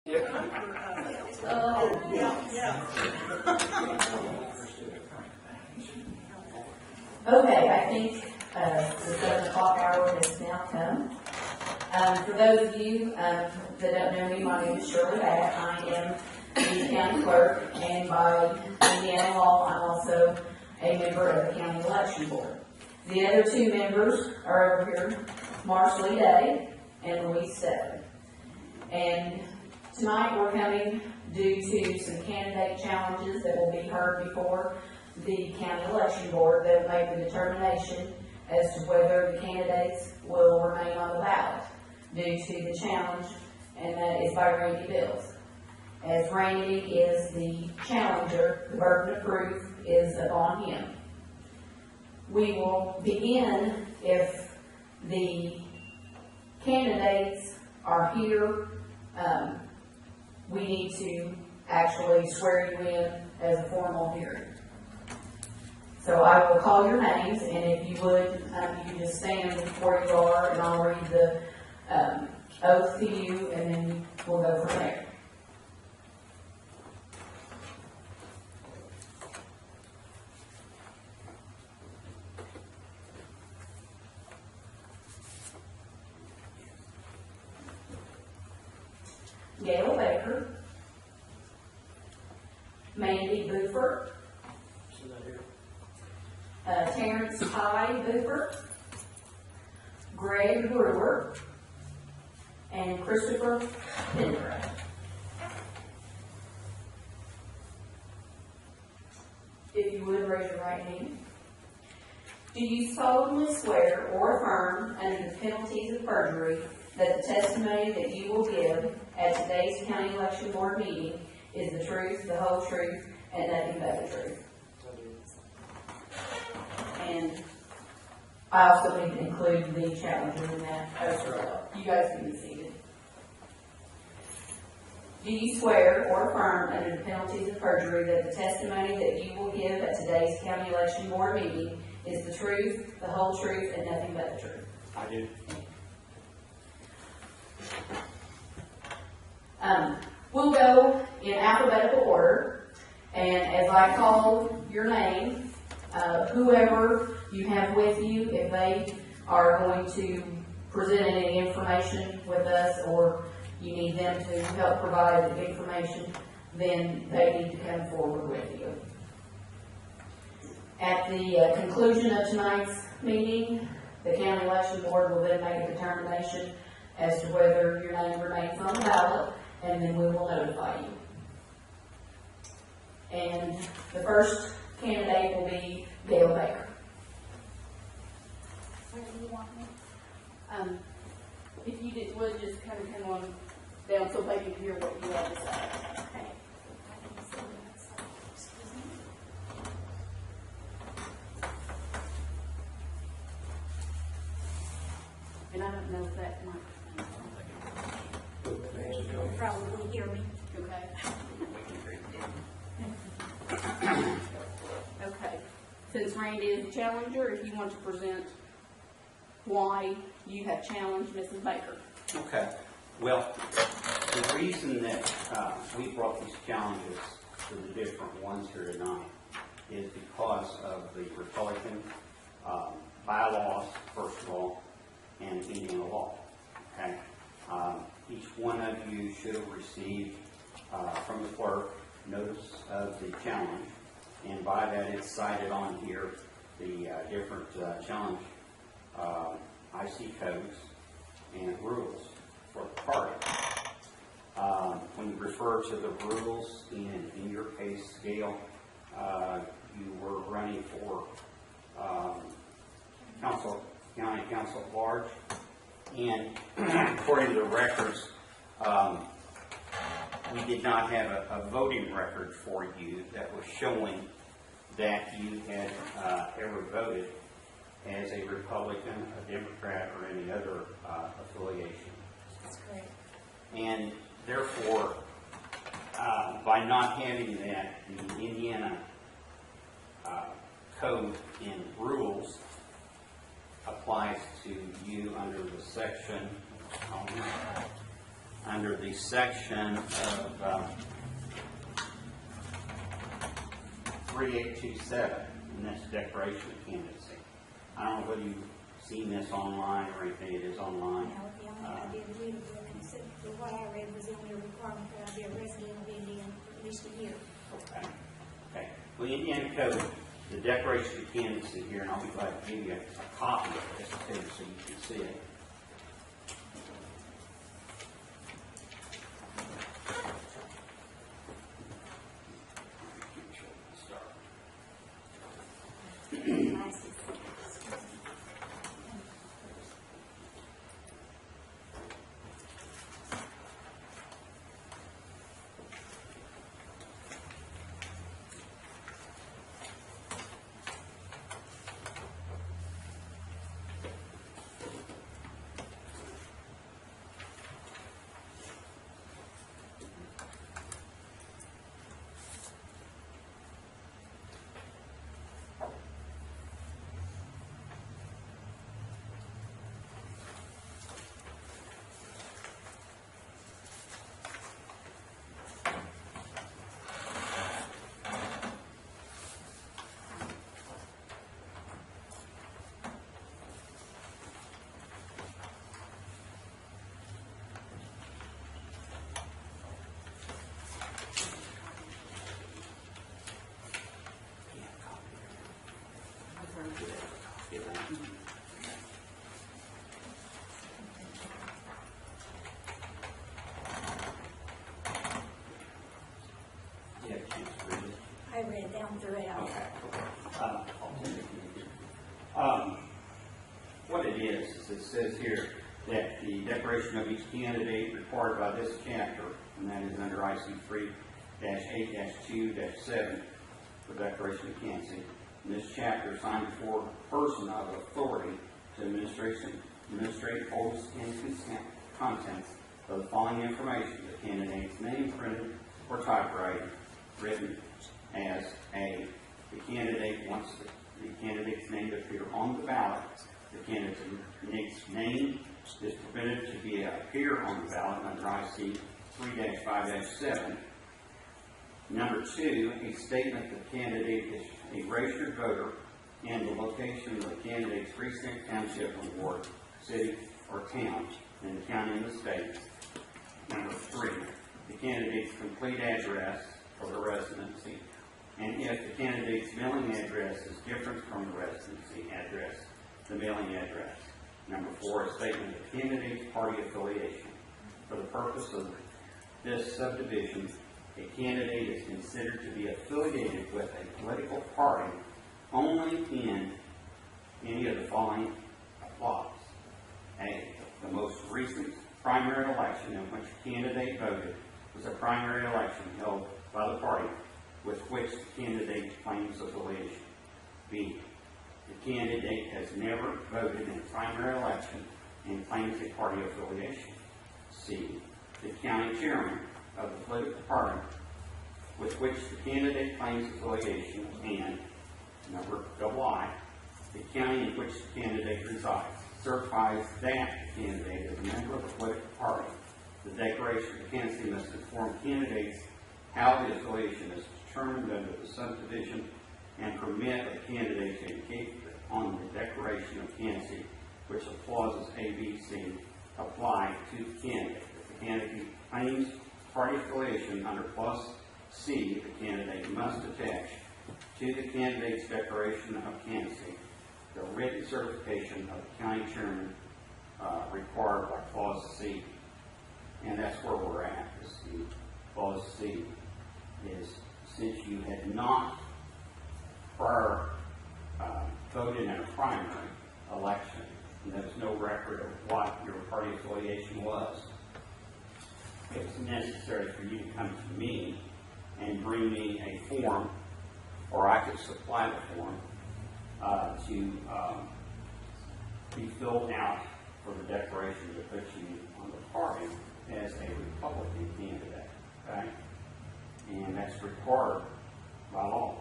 Oh, yeah. Okay, I think the 7 o'clock hour has now come. For those of you that don't know me, my name is Shirley Batt. I am the county clerk, and by Indiana law, I'm also a member of the county election board. The other two members are over here, Marshall Day and Louise Steffen. And tonight we're coming due to some candidate challenges that will be heard before the county election board that will make the determination as to whether the candidates will remain on the ballot due to the challenge, and that is by Randy Bills. As Randy is the challenger, the burden of proof is upon him. We will begin if the candidates are here. We need to actually swear you in as a formal hearing. So I will call your names, and if you would, you can just stand where you are, and I'll read the oath to you, and then we'll go from there. Gail Baker, Mandy Buford, Terrence Ty Buford, Greg Brewer, and Christopher Pendergrass. If you would, raise your right hand. Do you solemnly swear or affirm under the penalties of perjury that the testimony that you will give at today's county election board meeting is the truth, the whole truth, and nothing but the truth? And I also need to include the challenger in that as well. You guys can be seated. Do you swear or affirm under the penalties of perjury that the testimony that you will give at today's county election board meeting is the truth, the whole truth, and nothing but the truth? I do. We'll go in alphabetical order, and as I call your name, whoever you have with you, if they are going to present any information with us, or you need them to help provide the information, then they need to come forward with you. At the conclusion of tonight's meeting, the county election board will then make a determination as to whether your name remains on the ballot, and then we will notify you. And the first candidate will be Gail Baker. Where do you want me? If you would just kind of come on down so they can hear what you have to say. Okay. I can see that, so, excuse me. And I don't know if that might. You'll probably hear me. Okay. Okay. Since Randy is the challenger, if you want to present why you have challenged Mrs. Baker. Okay. Well, the reason that we brought these challenges to the different ones here tonight is because of the Republican bylaws, first of all, and Indiana law. Okay. Each one of you should have received from the clerk notice of the challenge, and by that it's cited on here the different challenge IC codes and rules for the party. When you refer to the rules, in your case, Gail, you were running for county council at large, and according to the records, we did not have a voting record for you that was showing that you had ever voted as a Republican, a Democrat, or any other affiliation. That's correct. And therefore, by not having that, the Indiana code and rules applies to you under the section under the section of 3827, and that's declaration of candidacy. I don't know whether you've seen this online or anything. It is online. No, the only I did read the book, and so what I read was the only requirement that I be a resident of Indiana for at least a year. Okay. Okay. Well, the Indiana Code, the declaration of candidacy here, and I'll be glad to give you a copy of this too, so you can see it. I read down through it. Okay. What it is it says here that the declaration of each candidate required by this chapter, and that is under IC 3-8-2-7, the declaration of candidacy. In this chapter, signed before a person of authority to administrate, holds, and consent contents of the following information: the candidate's name printed or typewritten, written as A. The candidate wants the candidate's name to appear on the ballot. The candidate's name is permitted to appear on the ballot under IC 3-5-7. Number 2, a statement that the candidate is a registered voter and the location of the candidate's precinct, township, or ward, city, or town in the county and the state. Number 3, the candidate's complete address for the residency, and if the candidate's mailing address is different from the residency address, the mailing address. Number 4, a statement of the candidate's party affiliation. For the purpose of this subdivision, a candidate is considered to be affiliated with a political party only in any of the following applies. A, the most recent primary election in which the candidate voted was a primary election held by the party with which the candidate claims affiliation. B, the candidate has never voted in a primary election and claims a party affiliation. C, the county chairman of the political party with which the candidate claims affiliation, and number I, the county in which the candidate resides, certifies that the candidate is a member of the political party. The declaration of candidacy must inform candidates how the affiliation is determined under the subdivision and permit the candidate to indicate on the declaration of candidacy which the clauses A, B, C apply to the candidate. If the candidate claims party affiliation under clause C, the candidate must attach to the candidate's declaration of candidacy the written certification of the county chairman required by clause C. And that's where we're at. The clause C is, since you had not prior voted in a primary election, and there's no record of what your party affiliation was, it's necessary for you to come to me and bring me a form, or I could supply the form to be filled out for the declaration to put you on the party as a Republican candidate. Okay? And that's required by law.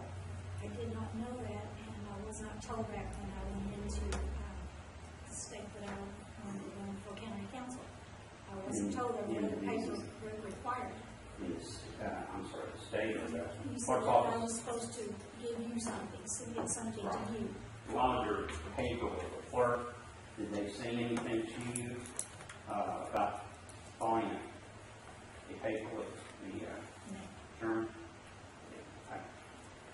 I did not know that, and I was not told that when I went into the state that I wanted to run for county council. I was wasn't told them in whether the paper these- were required. I'm sorry, the state or the You said clerk's that I office. was supposed to give you something, submit something to you. While you're paper with the clerk, did they say anything to you about filing a paper with the term?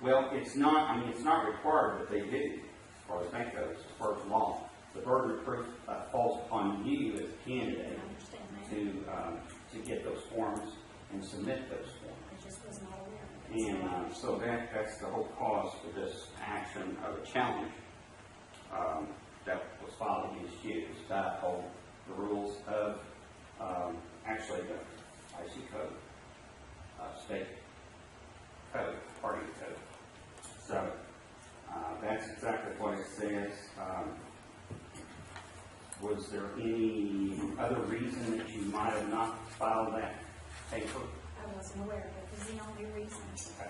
Well, it's not, it's not required, but they do, as far as that goes, as far as law. The burden of proof falls upon you as a I candidate understand that. to get those forms and submit those forms. I just was not aware of it. And so that's the whole cause for this action of a challenge that was filed against you, is to uphold the rules of actually the IC code, state code, party code. So that's exactly what it says. Was there any other reason that you might have not filed that paper? I wasn't aware of it. It was the only reason. Okay.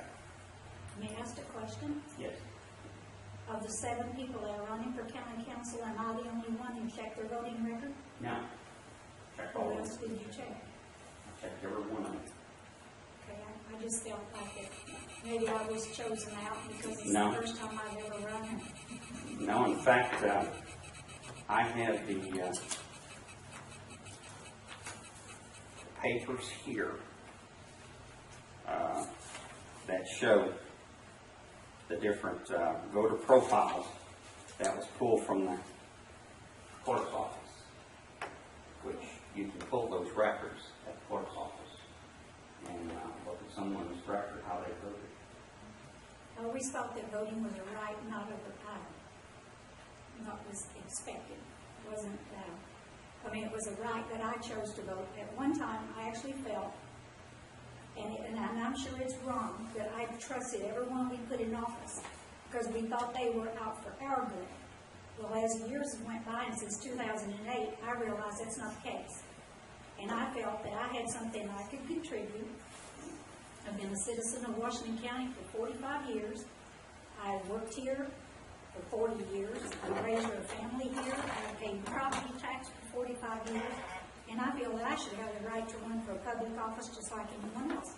May I ask a question? Yes. Of the 7 people that are running for county council, am I the only one who checked their voting record? No. Check all What of else them. did you check? Checked every one of them. Okay, I just felt like it. Maybe I was chosen out because it's No. the first time I've ever run. No, in fact, I have the papers here that show the different voter profiles that was pulled from the clerk's office, which you can pull those records at the clerk's office and look at someone's record, how they voted. I always thought that voting was a right, not a requirement. Not was expected. It wasn't, it was a right that I chose to vote. At one time, I actually felt, and I'm sure it's wrong, that I trusted everyone we put in office because we thought they were out for our good. Well, as years went by, and since 2008, I realized that's not the case. And I felt that I had something I could contribute. I've been a citizen of Washington County for 45 years. I worked here for 40 years. I raised a family here. I paid property tax for 45 years. And I feel that I should have the right to run for a public office just like anyone else.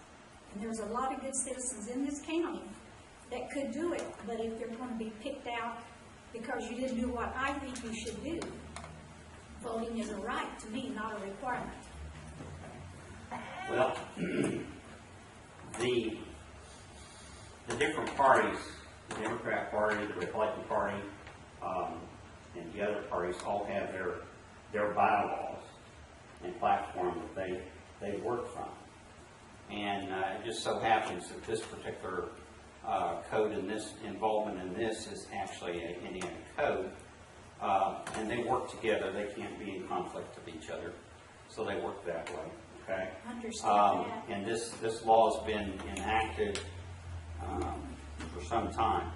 And there's a lot of good citizens in this county that could do it. But if they're going to be picked out because you didn't do what I think you should do, voting is a right to me, not a requirement. Well, the different parties, the Democrat Party, the Republican Party, and the other parties all have their bylaws and platform that they work from. And it just so happens that this particular code and this involvement in this is actually an Indiana code, and they work together. They can't be in conflict with each other, so they work that way. Okay. Understand that. And this law has been enacted for some time,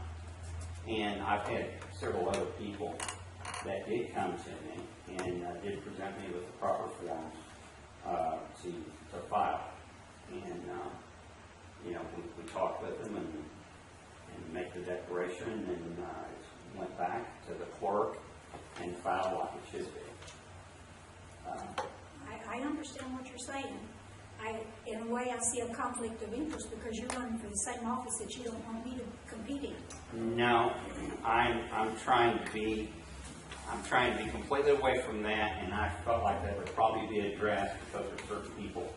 and I've had several other people that did come to me and did present me with the proper forms to file. And we talked with them and make the declaration, and it went back to the clerk and filed like it should be. I understand what you're saying. In a way, I see a conflict of interest because you're running for the same office that you don't want me to compete in. No, I'm trying to be completely away from that, and I felt like that would probably be addressed because there are certain people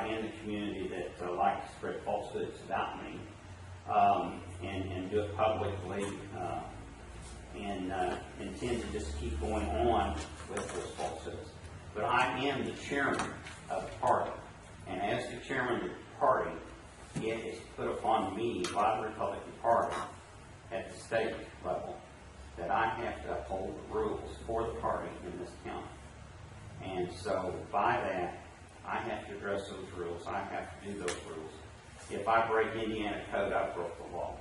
in the community that like to spread falsehoods about me and do it publicly and intend to just keep going on with those falsehoods. But I am the chairman of the party, and as the chairman of the party, it is put upon me by the Republican Party at the state level that I have to uphold the rules for the party in this county. And so by that, I have to address those rules. I have to do those rules. If I break Indiana code, I broke the law.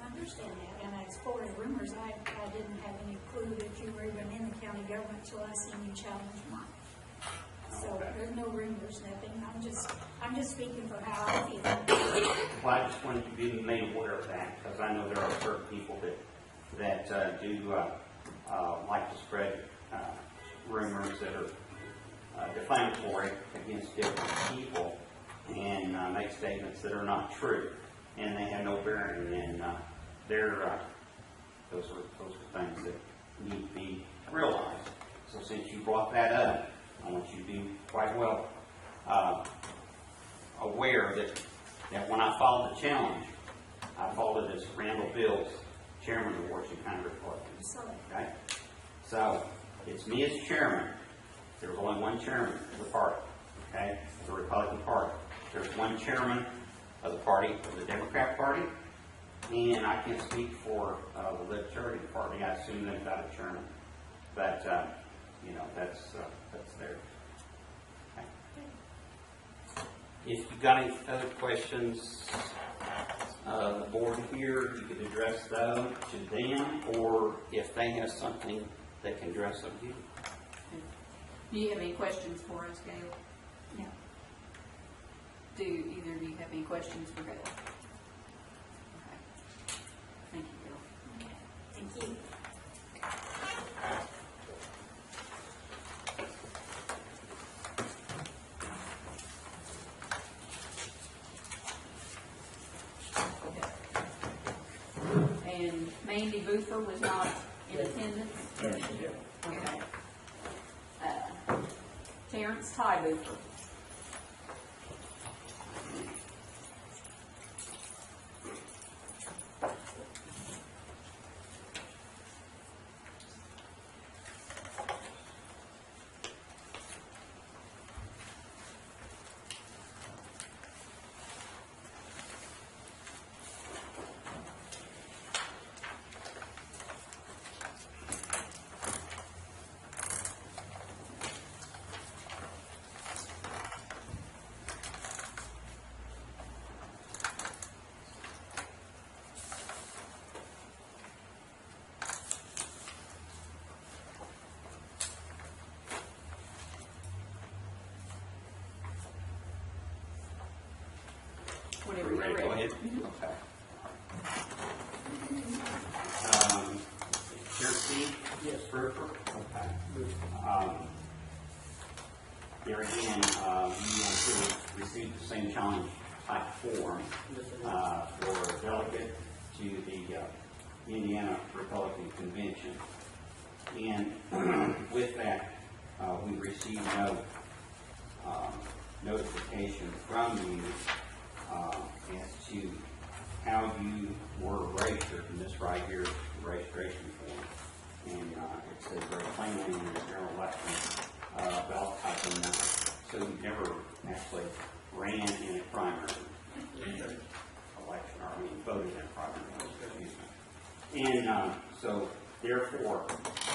I understand that. And as far as rumors, I didn't have any clue that you were even in the county government until I seen you challenge mine. So Okay. there's no rumors, nothing. I'm just speaking for how I feel. Well, I just wanted to be made aware of that because I know there are certain people that do like to spread rumors that defamatory against different people and make statements that are not true, and they have no bearing. And those are things that need to be realized. So since you brought that up, I want you to be quite well aware that when I followed the challenge, I followed it as Randall Bills, chairman of the Washington County Republicans. Okay? So it's me as chairman. There was only one chairman of the party, okay, the Republican Party. There's one chairman of the party, of the Democrat Party, and I can't speak for the Libertarian Party. I assume they've got a chairman, but that's there. Okay. If you've got any other questions, the board here, you could address those to them, or if they have something, they can address them to you. Do you have any questions for us, Gail? No. Do either of you have any questions for Gail? Okay. Thank you, Gail. Okay. Thank you. And Mandy Boofer was not in attendance? Yes, yeah. Okay. Terrence Ty Boofer. Whenever you're Ready to go ready. ahead? Okay. Your seat? Yes, Boofer? Okay. There again, you want to receive the same challenge type form for a delegate to the Indiana Republican Convention. And with that, we received no notification from you as to how you were registered. And this right here is the registration form. And it says very plainly in the general election ballot type in that. So you never actually ran in a primary election, or voted in a primary, excuse me. And so therefore,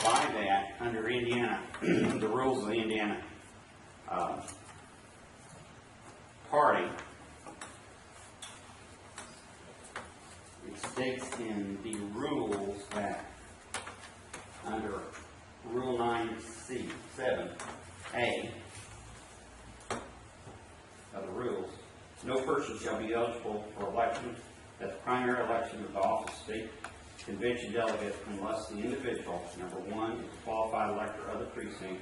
by that, under Indiana, the rules of the Indiana party, it states in the rules that under Rule 9C, 7A of the rules, no person shall be eligible for election at the primary election of the office of state convention delegate unless the individual, number one, is a qualified elector of the precinct,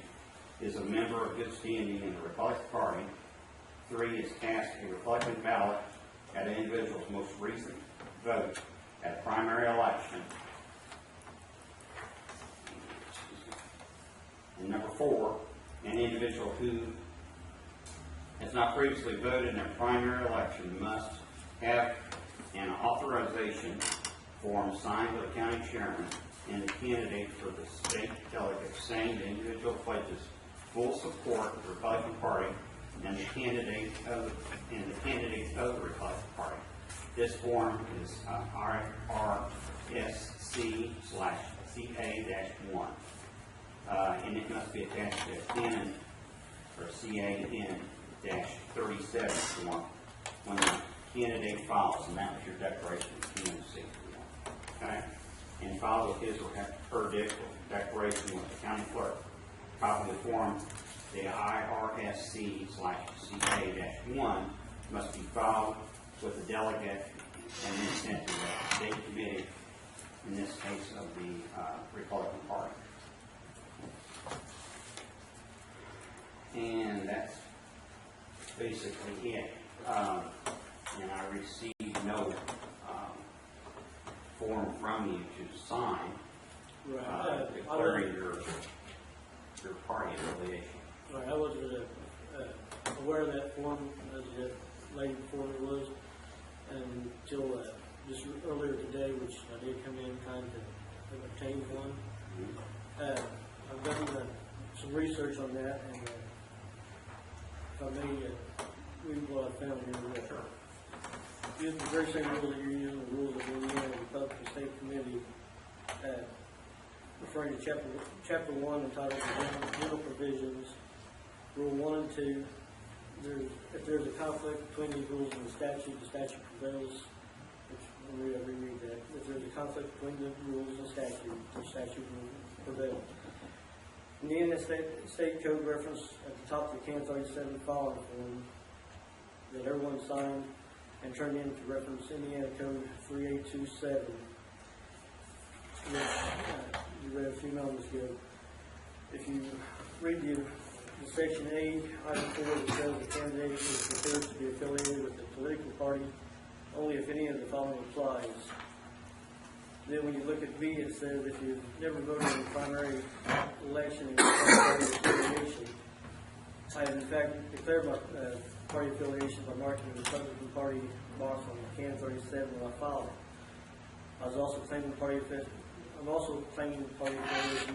is a member of good standing in the Republican Party, 3, is cast a Republican ballot at an individual's most recent vote at a primary election, and number 4, an individual who has not previously voted in a primary election must have an authorization form signed by the county chairman and the candidate for the state delegate saying the individual pledges full support of the Republican Party and the candidates of the Republican Party. This form is RSC/CA-1, and it must be attached to N or CAN-37 form when the candidate files, and that was your declaration of candidacy. Okay? And file with his or her declaration with the county clerk. Copy of the form, the IRSC/CA-1 must be filed with the delegate and then sent to the state committee, in this case of the Republican Party. And basically it. And I received no form from you to sign declaring your party affiliation. Right, I wasn't aware of that form, as the lady before me was, until just earlier today, which I did come in trying to obtain one. I've done some research on that, and if I may read what I found here. Sure. Using the very same rules that you're using, the rules of the Indiana Republican State Committee, referring to chapter 1 entitled General Provisions, Rule 1 and 2. If there's a conflict between these rules and the statute prevails. When we reread that, if there's a conflict between the rules and the statute will prevail. In the Indiana State Code reference at the top of the CAN 37 filing form that everyone signed and turned in to reference Indiana Code 3827, which you read a few moments ago. If you read the Section A, Item 4, that says the candidate is considered to be affiliated with a political party only if any of the following applies. Then when you look at B, it says if you've never voted in a primary election in your party affiliation, I have in fact declared my party affiliation by marking the Republican Party box on the CAN 37 when I filed it. I'm also claiming party affiliation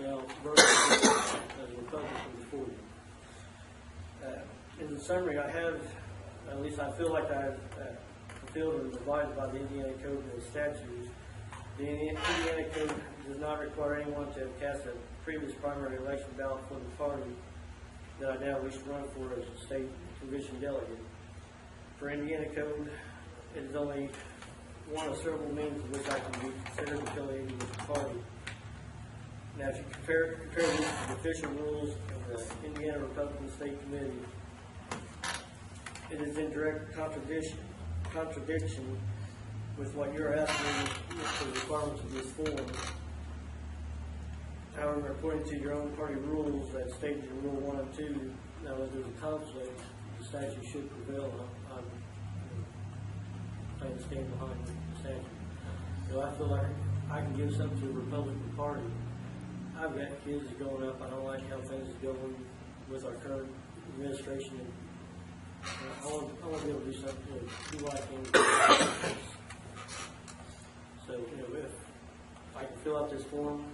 now as a Republican before you. In the summary, I have, at least I feel like I've fulfilled and provided by the Indiana Code and the statutes. The Indiana Code does not require anyone to have cast a previous primary election ballot for the party that I now wish to run for as a state convention delegate. For Indiana Code, it is only one of several means in which I can be considered affiliated with the party. Now, if you compare these to the official rules of the Indiana Republican State Committee, it is in direct contradiction with what you're asking with the requirements of this form. However, according to your own party rules that state in Rule 1 and 2, now if there's a conflict, the statute should prevail. I'm trying to stand behind the statute. So I feel like I can give something to the Republican Party. I've got kids growing up. I don't like how things are going with our current administration. I want to be able to do something to do what I can. So, if I can fill out this form,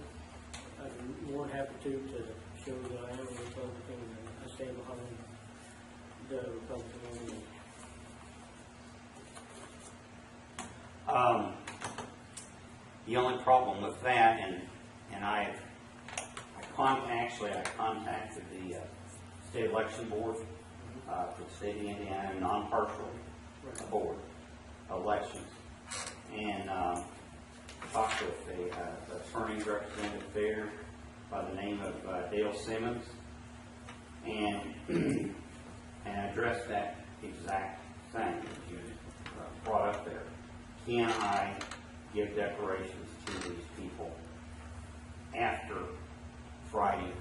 I'd be more than happy to show that I am a Republican and I stand behind the Republican nominee. The only problem with that, and I contacted the state election board for the state of Indiana, non-partial board elections, and talked with the attorney representative there by the name of Dale Simmons, and addressed that exact thing that you brought up there. Can I give declarations to these people after Friday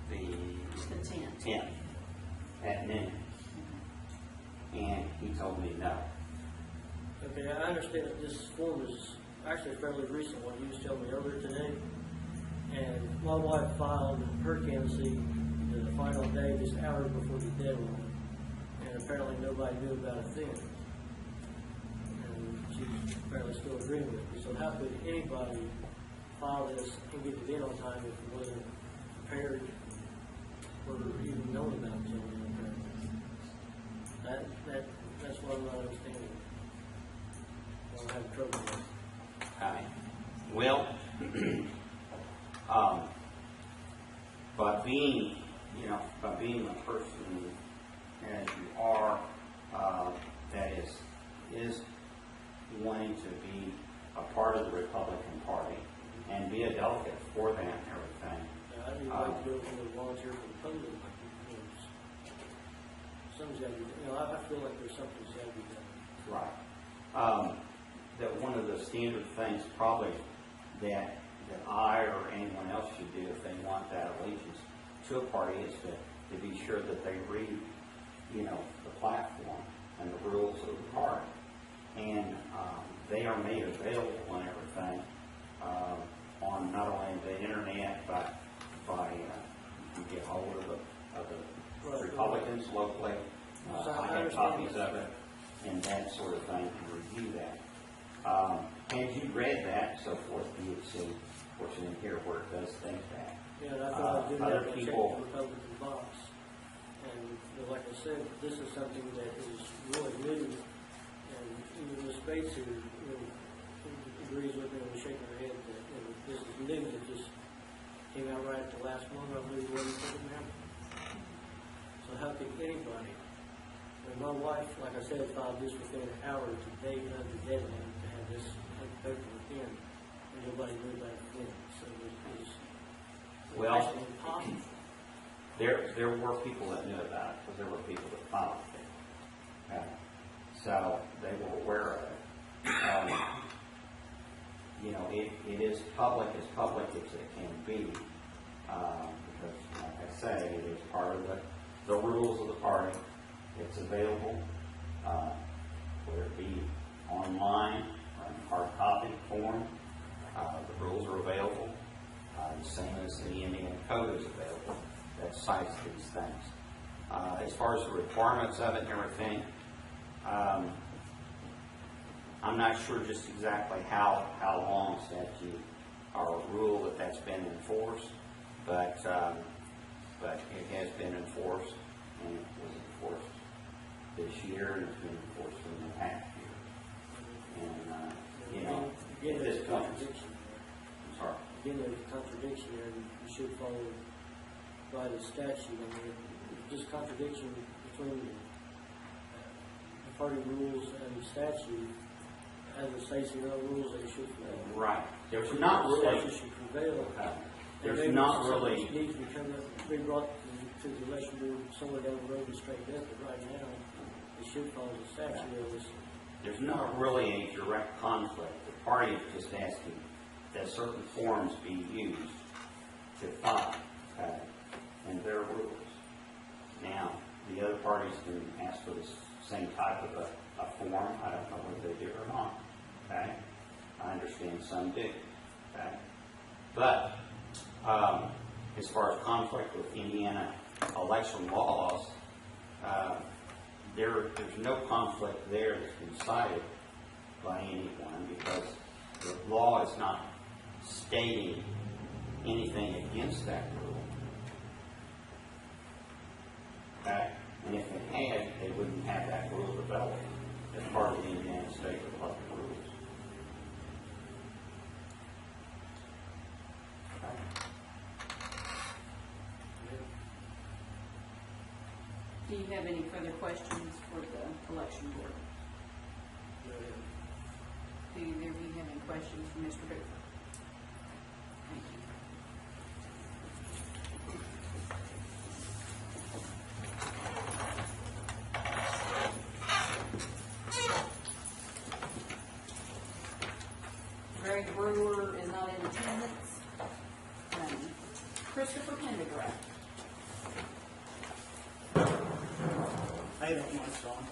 the 10th at noon? And he told me no. Okay, I understand that this form is actually fairly recent, what you was telling me earlier today. And my wife filed her candidacy the final day, just hours before the deadline. And apparently nobody knew about it then. And she's apparently still agreeing with me. So how could anybody file this and get it in on time if it wasn't prepared or even known about until then? That's what I'm not understanding. I'll have trouble with. Well, by being the person as you are, that is wanting to be a part of the Republican Party and be a delegate for that and everything. I'd be like to go for the volunteer for the public. Something's got to be done. I feel like there's something that's got to be done. Right. That one of the standard things probably that I or anyone else should do if they want that allegiance to a party is to be sure that they read you know, the platform and the rules of the party. And they are made available and everything on not only the internet, but by you can get hold of the Republicans locally. I have copies of it and that sort of thing to review that. Had you read that, so forth, you would see, fortunately in here where it does things back. Yeah, and I thought I did Other that by people- checking the Republican box. And you know, like I said, this is something that is really new. And even Ms. Bates, who agrees with me and shaking her head that this is new, that just came out right at the last moment, I believe, wasn't for the member. So how could anybody, when my wife, like I said, filed this within an hour today of the deadline to have this paper within, and nobody knew about it then. So it was Well, actually impossible. there were people that knew about it, because there were people that followed it. So they were aware of it. You know, it is public as it can be, because, like I say, it is part of the rules of the party. It's available, whether it be online or in hard copy form. The rules are available, the same as the Indiana Code is available that cites these things. As far as the requirements of it and everything, I'm not sure just exactly how long statute or rule that's been enforced, but it has been enforced, and it was enforced this year, and it's been enforced for the past year. And you know, Again, at there's this a point, contradiction. I'm sorry. Again, there's a contradiction there, and you should follow by the statute. I mean, this contradiction between the party rules and the statute, as it states in the rules, they should prevail. Right. There's not really. Statute should prevail. There's not really. It needs to be brought to the election board somewhere down the road and straightened up, but right now, they should follow the statute. There's not really a direct conflict. The party is just asking that certain forms be used to file, and their rules. Now, the other parties can ask for the same type of a form. I don't know whether they do or not. Okay, I understand some do. Okay, but as far as conflict with Indiana election laws, there's no conflict there that's been cited by anyone, because the law is not stating anything against that rule. Okay? And if it had, they wouldn't have that rule developed as part of the Indiana State Republic rules. Okay? Do you have any further questions for the election board? Do either of you have any questions for Mr. Booth? Thank you. Greg Brewer is not in attendance. Christopher Pendergraft. Hey, that mic's on.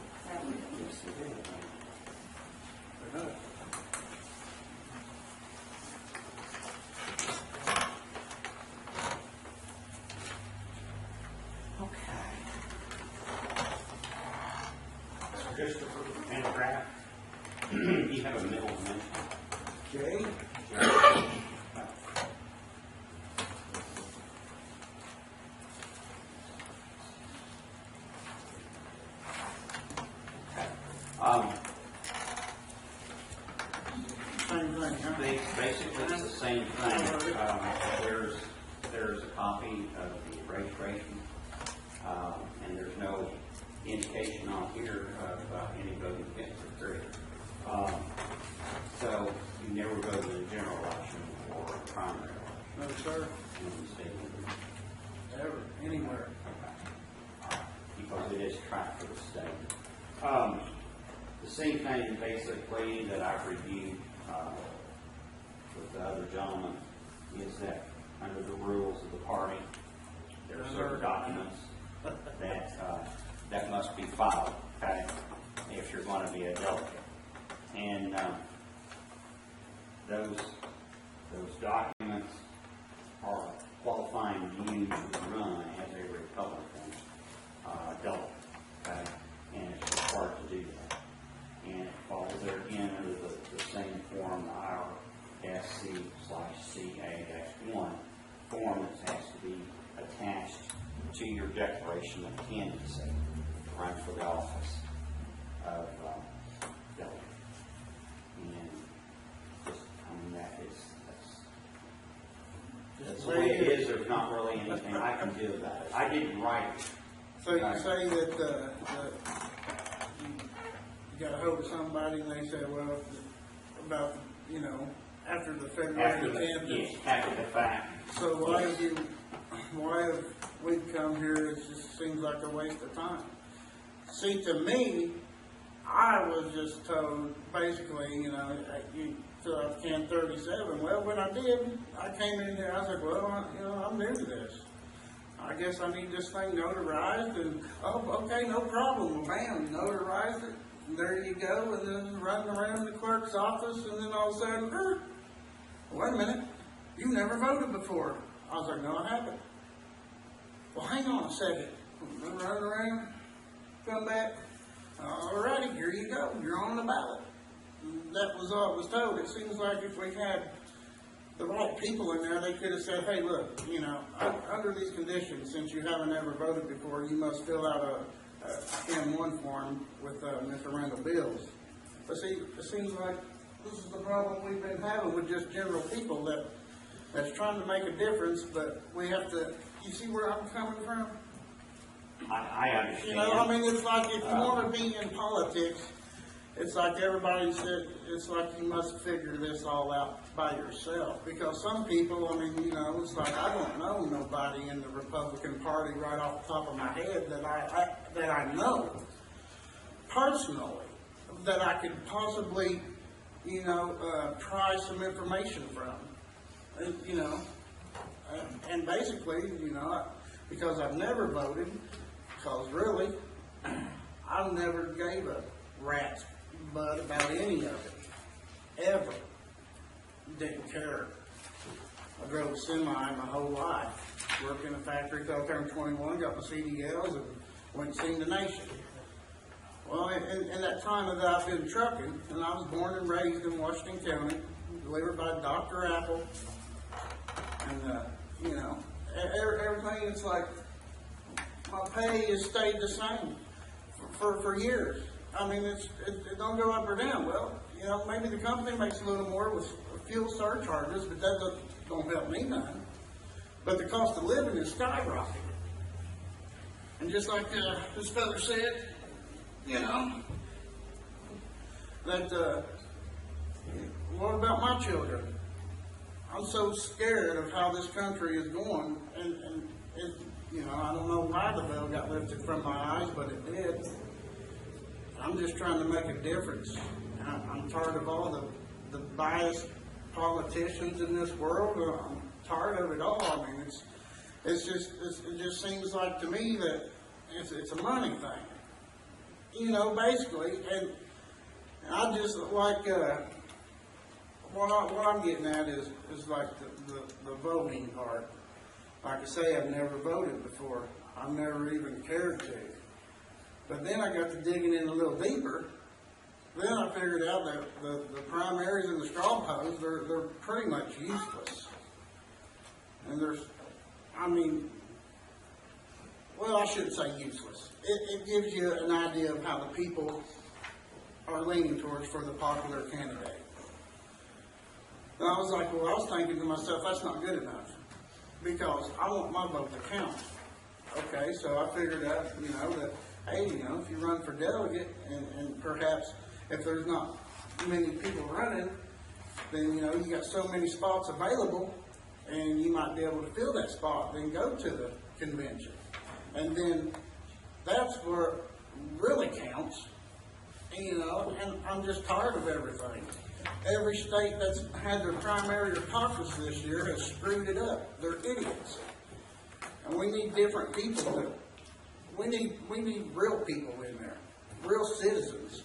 Christopher Pendergraft. You have a middle initial. Jay? Same thing, huh? Basically, it's the same thing. There's a copy of the registration, and there's no indication on here of any voting against or period. So you never go to the general election or a primary election No, sir. in the state. Ever, anywhere. Because it is tracked for the state. The same thing basically that I've reviewed with the other gentleman is that under the rules of the party, there are certain documents that that must be filed, okay, if you're going to be a delegate. And those documents are qualifying you to run as a Republican delegate, okay? And it's required to do that. And it falls there again under the same form, the IRSC/CA-1 form that has to be attached to your declaration of candidacy to run for the office of delegate. And just, I mean, that's the way it is. There's not really anything I can do about it. I didn't write it. So you say that you got a hold of somebody and they say, well, about, after the February 10th. Yes, after the fact. So why have we come here? It just seems like a waste of time. See, to me, I was just told, basically, you fill out can 37. Well, when I did, I came in here, I said, well, I'm new to this. I guess I need this thing notarized, and, oh, okay, no problem. Well, bam, notarized it, and there you go, and then running around the clerk's office, and then all of a sudden, wait a minute, you never voted before. I was like, no, I haven't. Well, hang on a second. Run around, come back. Alrighty, here you go. You're on the ballot. That was all it was told. It seems like if we had the right people in there, they could have said, hey, look, under these conditions, since you haven't ever voted before, you must fill out a M1 form with Mr. Randall bills. But see, it seems like this is the problem we've been having with just general people that's trying to make a difference, but we have to, you see where I'm coming from? I understand. It's like if you want to be in politics, it's like everybody said, it's like you must figure this all out by yourself. Because some people, it's like I don't know nobody in the Republican Party right off the top of my head that I know personally that I could possibly, try some information from. And basically, because I've never voted, because really, I never gave a rat's butt about any of it, ever. Didn't care. I drove a semi my whole life, worked in a factory till I turned 21, got my CDLs, and went and seen the nation. Well, in that time that I've been trucking, and I was born and raised in Washington County, delivered by Dr. Apple, and, everything, it's like, my pay has stayed the same for years. It don't go up or down. Well, maybe the company makes a little more with fuel surcharges, but that don't help me none. But the cost of living is skyrocketing. And just like this fellow said, that, what about my children? I'm so scared of how this country is going, and I don't know why the veil got lifted from my eyes, but it did. I'm just trying to make a difference. I'm tired of all the biased politicians in this world. I'm tired of it all. It just seems like to me that it's a money thing. Basically, and I just like what I'm getting at is like the voting part. Like I say, I've never voted before. I've never even cared to. But then I got to digging in a little deeper. Then I figured out that the primaries and the straw polls, they're pretty much useless. And I shouldn't say useless. It gives you an idea of how the people are leaning towards for the popular candidate. And I was like, I was thinking to myself, that's not good enough. Because I want my vote to count. Okay, so I figured out, that, hey, if you run for delegate, and perhaps if there's not many people running, then, you got so many spots available, and you might be able to fill that spot, then go to the convention. And then that's where it really counts, and I'm just tired of everything. Every state that's had their primary or caucus this year has screwed it up. They're idiots. And we need different people we need real people in there, real citizens,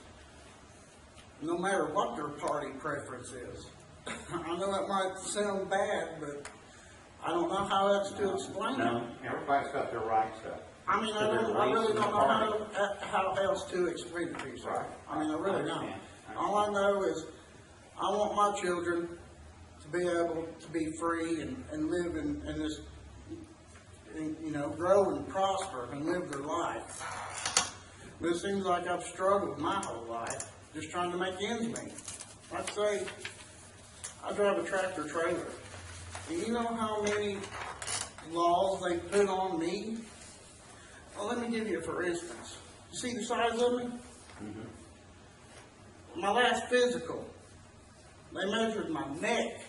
no matter what their party preference is. I know that might sound bad, but I don't know how else to explain it. No, everybody's got their rights to. I mean, I really don't know how else to explain it to you, sir. Right. I mean, I really don't. understand. All I know is I want my children to be able to be free and live in this, you know, grow and prosper and live their life. But it seems like I've struggled my whole life just trying to make ends meet. Like I say, I drive a tractor trailer. Do you know how many laws they put on me? Well, let me give you for instance. You see the size of me? Mm-hmm. My last physical, they measured my neck.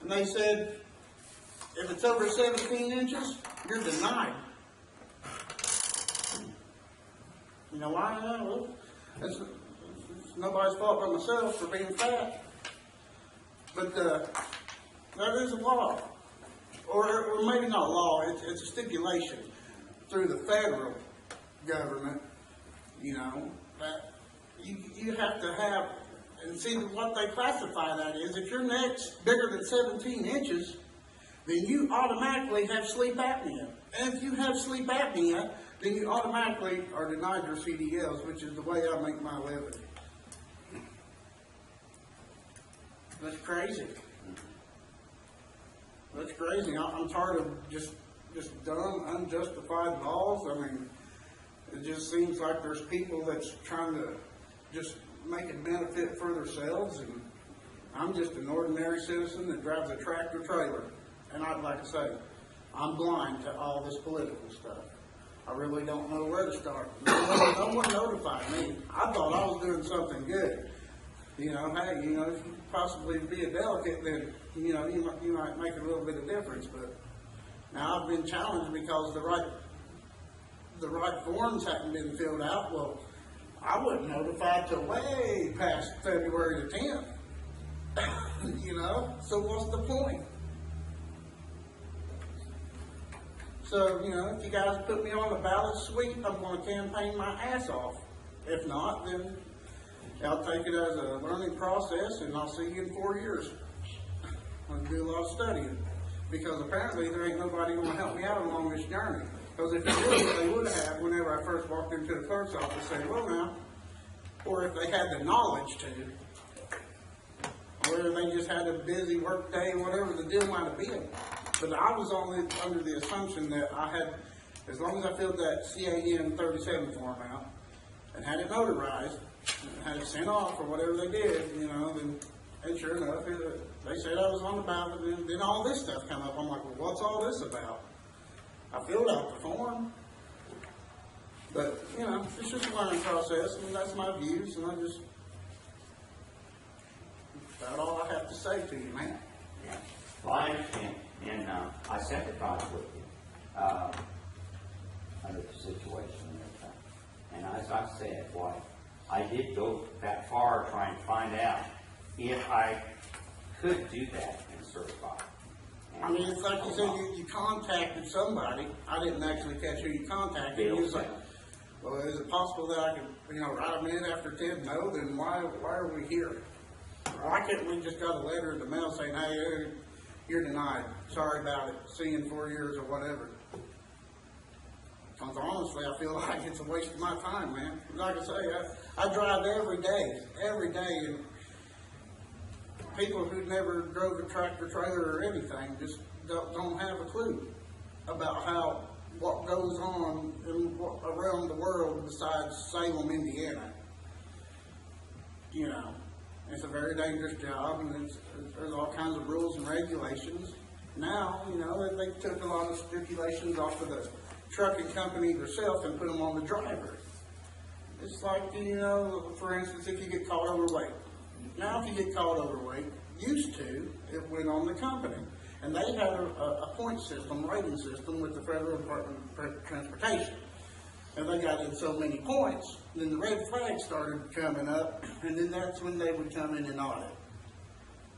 And they said, if it's over 17 inches, you're denied. You know why? Well, it's nobody's fault but myself for being fat. But there is a law. Or maybe not a law, it's a stipulation through the federal government, you know, that you have to have, and see what they classify that is, if your neck's bigger than 17 inches, then you automatically have sleep apnea. And if you have sleep apnea, then you automatically are denied your CDLs, which is the way I make my living. That's crazy. That's crazy. I'm tired of just dumb, unjustified laws. I mean, it just seems like there's people that's trying to just make a benefit for themselves, and I'm just an ordinary citizen that drives a tractor trailer. And I'd like to say, I'm blind to all this political stuff. I really don't know where to start. No one notified me. I thought I was doing something good. You know, hey, you know, if you could possibly be a delegate, then, you know, you might make a little bit of difference. But now I've been challenged because the right forms hadn't been filled out. Well, I wasn't notified till way past February the 10th. You know, so what's the point? So, you know, if you guys put me on the ballot, sweet, I'm going to campaign my ass off. If not, then I'll take it as a learning process, and I'll see you in 4 years. I'll do a lot of studying, because apparently there ain't nobody going to help me out along this journey. Because if they would have, whenever I first walked into the clerk's office, say, well now, or if they had the knowledge to, or whether they just had a busy work day, whatever the deal might have been. But I was only under the assumption that I had, as long as I filled that CAN 37 form out and had it notarized, and had it sent off or whatever they did, you know, then, and sure enough, they said I was on the ballot, and then all this stuff come up. I'm like, well, what's all this about? I filled out the form. But, you know, it's just a learning process, and that's my views, and that's about all I have to say to you, man. Yeah. Well, I understand, and I sympathize with you under the situation and everything. And as I said, why, I did go that far trying to find out if I could do that and certify. I mean, it's like you said, you contacted somebody. I didn't actually catch who you contacted. You was like, well, is it possible that I could, you know, write them in after 10? No, then why are we here? Why couldn't we just got a letter in the mail saying, hey, you're denied. Sorry about it. See you in 4 years or whatever. Because honestly, I feel like it's a waste of my time, man. Like I say, I drive every day, and people who never drove a tractor trailer or anything just don't have a clue about what goes on around the world besides Salem, Indiana. You know, it's a very dangerous job, and there's all kinds of rules and regulations. Now, you know, they took a lot of stipulations off of the trucking company themselves and put them on the driver. It's like, you know, for instance, if you get caught overweight. Now, if you get caught overweight, used to, it went on the company. And they had a point system, rating system with the Federal Department of Transportation. And they got in so many points, then the red flag started coming up, and then that's when they would come in and audit.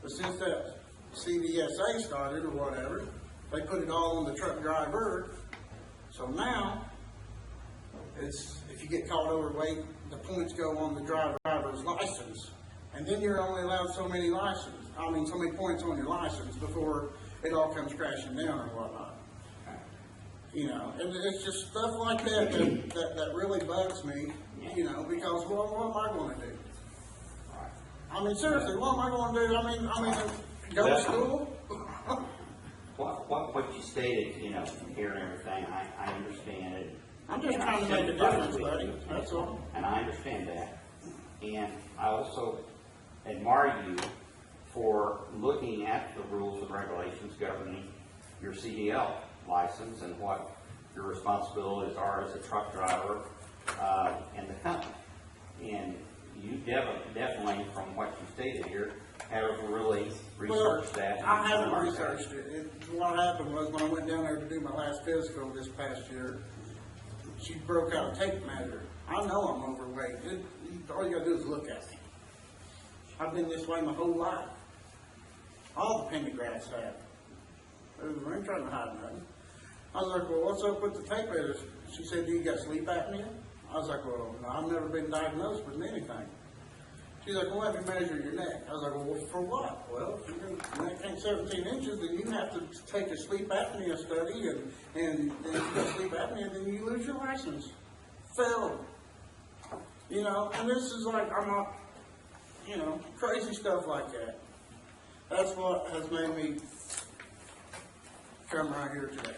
But since that CVSA started or whatever, they put it all on the truck driver. So now, if you get caught overweight, the points go on the driver's license. And then you're only allowed so many points on your license before it all comes crashing down or whatnot. You know, and it's just stuff like that really bugs me, you know, because what am I going to do? I mean, seriously, what am I going to do? I mean, go to school? What you stated, you know, here and everything, I understand it. I'm just trying to make a difference, buddy. That's all. And I understand that. And I also admire you for looking at the rules and regulations governing your CDL license and what your responsibilities are as a truck driver and the company. And you definitely, from what you stated here, have really researched that. I haven't researched it. What happened was when I went down there to do my last physical this past year, she broke out a tape measure. I know I'm overweight. All you gotta do is look at me. I've been this way my whole life. All the pendergrass have. I ain't trying to hide nothing. I was like, well, what's up with the tape measure? She said, do you got sleep apnea? I was like, well, no, I've never been diagnosed with anything. She's like, well, let me measure your neck. I was like, well, for what? Well, if your neck ain't 17 inches, then you have to take a sleep apnea study, and if you got sleep apnea, then you lose your license. Failed. You know, and this is like, I'm not, you know, crazy stuff like that. That's what has made me come right here today.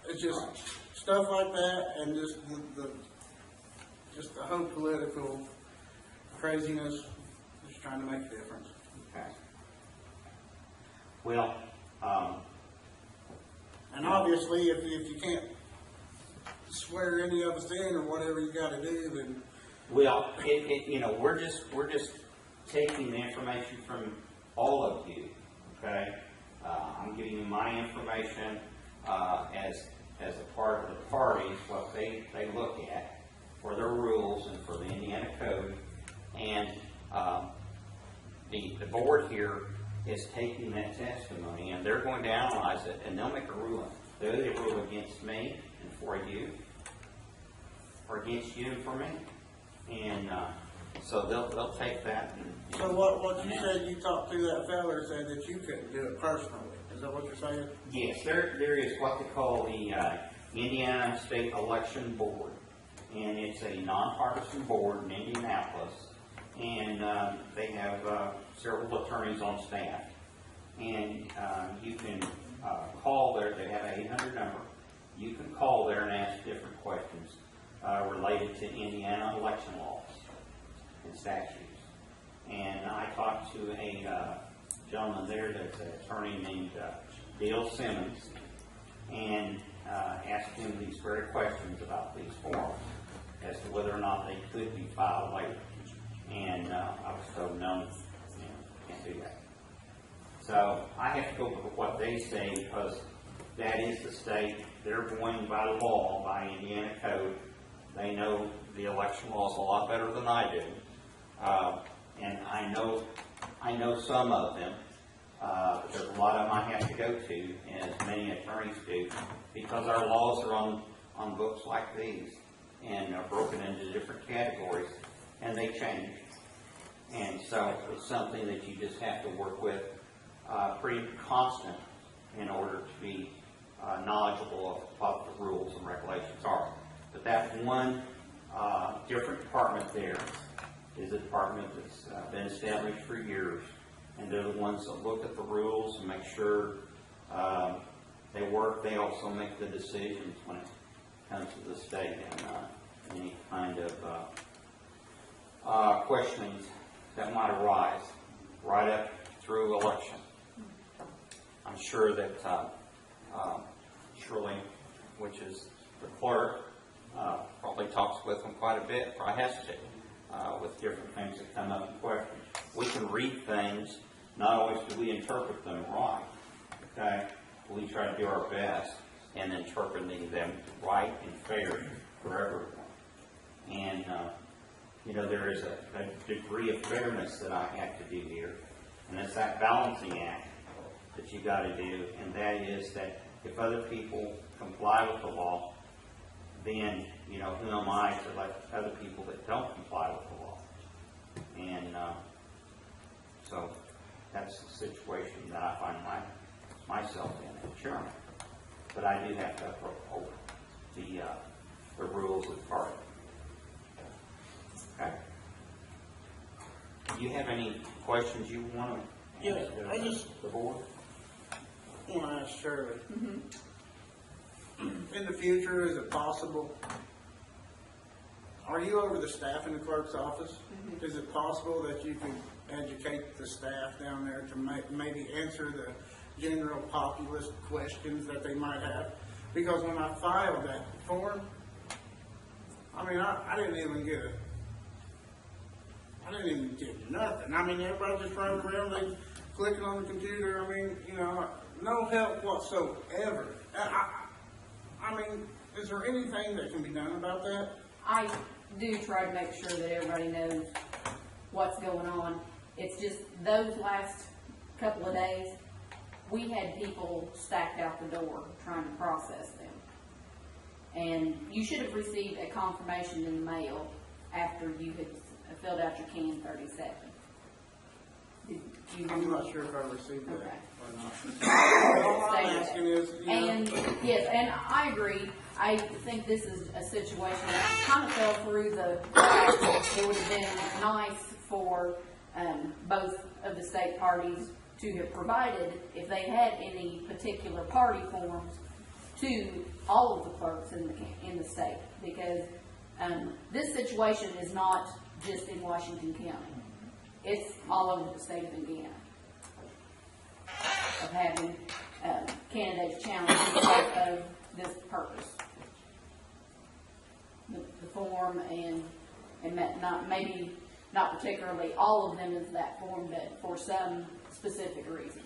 It's just stuff like that, and just the whole political craziness, just trying to make a difference. Okay. Well, and obviously, if you can't swear any of us in or whatever you got to do, then well, you know, we're just taking the information from all of you. Okay, I'm giving you my information as a part of the parties, what they look at for their rules and for the Indiana Code, and the board here is taking that testimony and they're going to analyze it and they'll make a ruling. They'll either rule against me and for you, or against you and for me, and so they'll take that. And, so what you said, you talked to that fella said that you couldn't do it personally. Is that what you're saying? Yes, there is what they call the Indiana State Election Board, and it's a nonpartisan board in Indianapolis, and they have several attorneys on staff, and you can call there. They have an 800 number. You can call there and ask different questions related to Indiana election laws and statutes. And I talked to a gentleman there that's an attorney named Dale Simmons, and asked him these very questions about these forms as to whether or not they could be filed later. And I was told no, can't do that. So I have to go with what they say because that is the state. They're going by the law, by Indiana Code. They know the election laws a lot better than I do. And I know some of them. There's a lot of them I have to go to, as many attorneys do, because our laws are on books like these and are broken into different categories, and they change. And so it's something that you just have to work with pretty constant in order to be knowledgeable of what the rules and regulations are. But that one different department there is a department that's been established for years, and they're the ones that look at the rules and make sure they work. They also make the decisions when it comes to the state and any kind of questions that might arise right up through election. I'm sure that Shirley, which is the clerk, probably talks with them quite a bit, probably has to, with different things that come up in question. We can read things, not always do we interpret them right, okay? We try to do our best in interpreting them right and fair for everyone. And, there is a degree of fairness that I have to do here, and it's that balancing act that you got to do, and that is that if other people comply with the law, then, you know, who am I to let other people that don't comply with the law? And so that's the situation that I find myself in as chairman. But I do have to uphold the rules of the party. Okay. Do you have any questions you want to Yeah, ask I just the board? want to ask Shirley. In the future, is it possible? Are you over the staff in the clerk's office? Is it possible that you can educate the staff down there to maybe answer the general populist questions that they might have? Because when I filed that form, I mean, I didn't even get nothing. I mean, everybody just running around, they clicking on the computer. I mean, you know, no help whatsoever. I mean, is there anything that can be done about that? I do try to make sure that everybody knows what's going on. It's just those last couple of days, we had people stacked out the door trying to process them. And you should have received a confirmation in the mail after you had filled out your Can 37. Did you I'm not sure if I received that Okay. or not. All I'm Stay asking is, you know, And yes, and I agree. I think this is a situation that kind of fell through the cracks. It would have been nice for both of the state parties to have provided, if they had any particular party forms, to all of the clerks in the state, because this situation is not just in Washington County. It's all over the state of Indiana of having candidates challenged because of this purpose. The form and maybe not particularly all of them is that form, but for some specific reasons.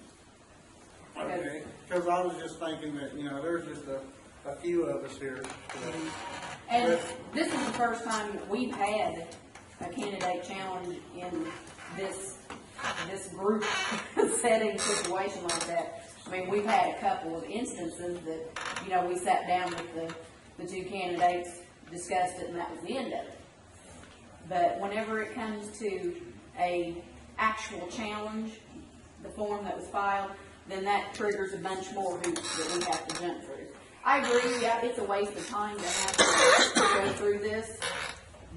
okay, because I was just thinking that, you know, there's just a few of us here. And this is the first time we've had a candidate challenge in this group setting situation like that. I mean, we've had a couple of instances that, you know, we sat down with the two candidates, discussed it, and that was the end of it. But whenever it comes to a actual challenge, the form that was filed, then that triggers a bunch more hoops that we have to jump through. I agree, yeah, it's a waste of time to have to go through this,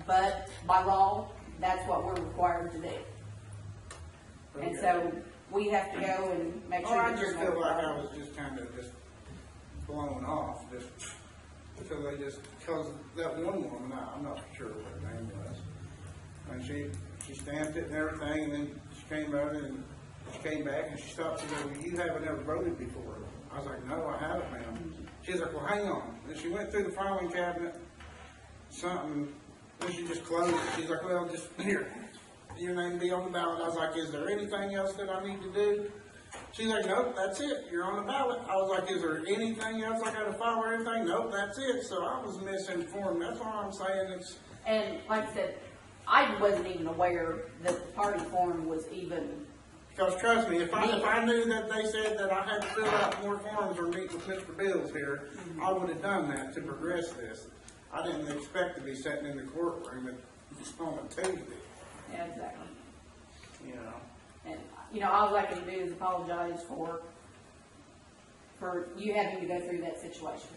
but by law, that's what we're required to do. And so we have to go and make Oh, sure I that just you're feel like I notified. was just kind of just blown off, just because that one woman, I'm not sure what her name was, and she stamped it and everything, and then she came out and she came back and she stopped and said, well, you haven't ever voted before. I was like, no, I haven't, ma'am. She's like, well, hang on. And she went through the filing cabinet, something, then she just closed it. She's like, well, just here, your name be on the ballot. I was like, is there anything else that I need to do? She's like, nope, that's it. You're on the ballot. I was like, is there anything else I got to file or anything? Nope, that's it. So I was misinformed. That's all I'm saying. And like I said, I wasn't even aware that the party form was even, Because trust me, if I knew that they said that I had to fill out more forms or meet with Mr. Bills here, I would have done that to progress this. I didn't expect to be sitting in the courtroom on a Tuesday, yeah, exactly. you know. And, you know, all I can do is apologize for you having to go through that situation.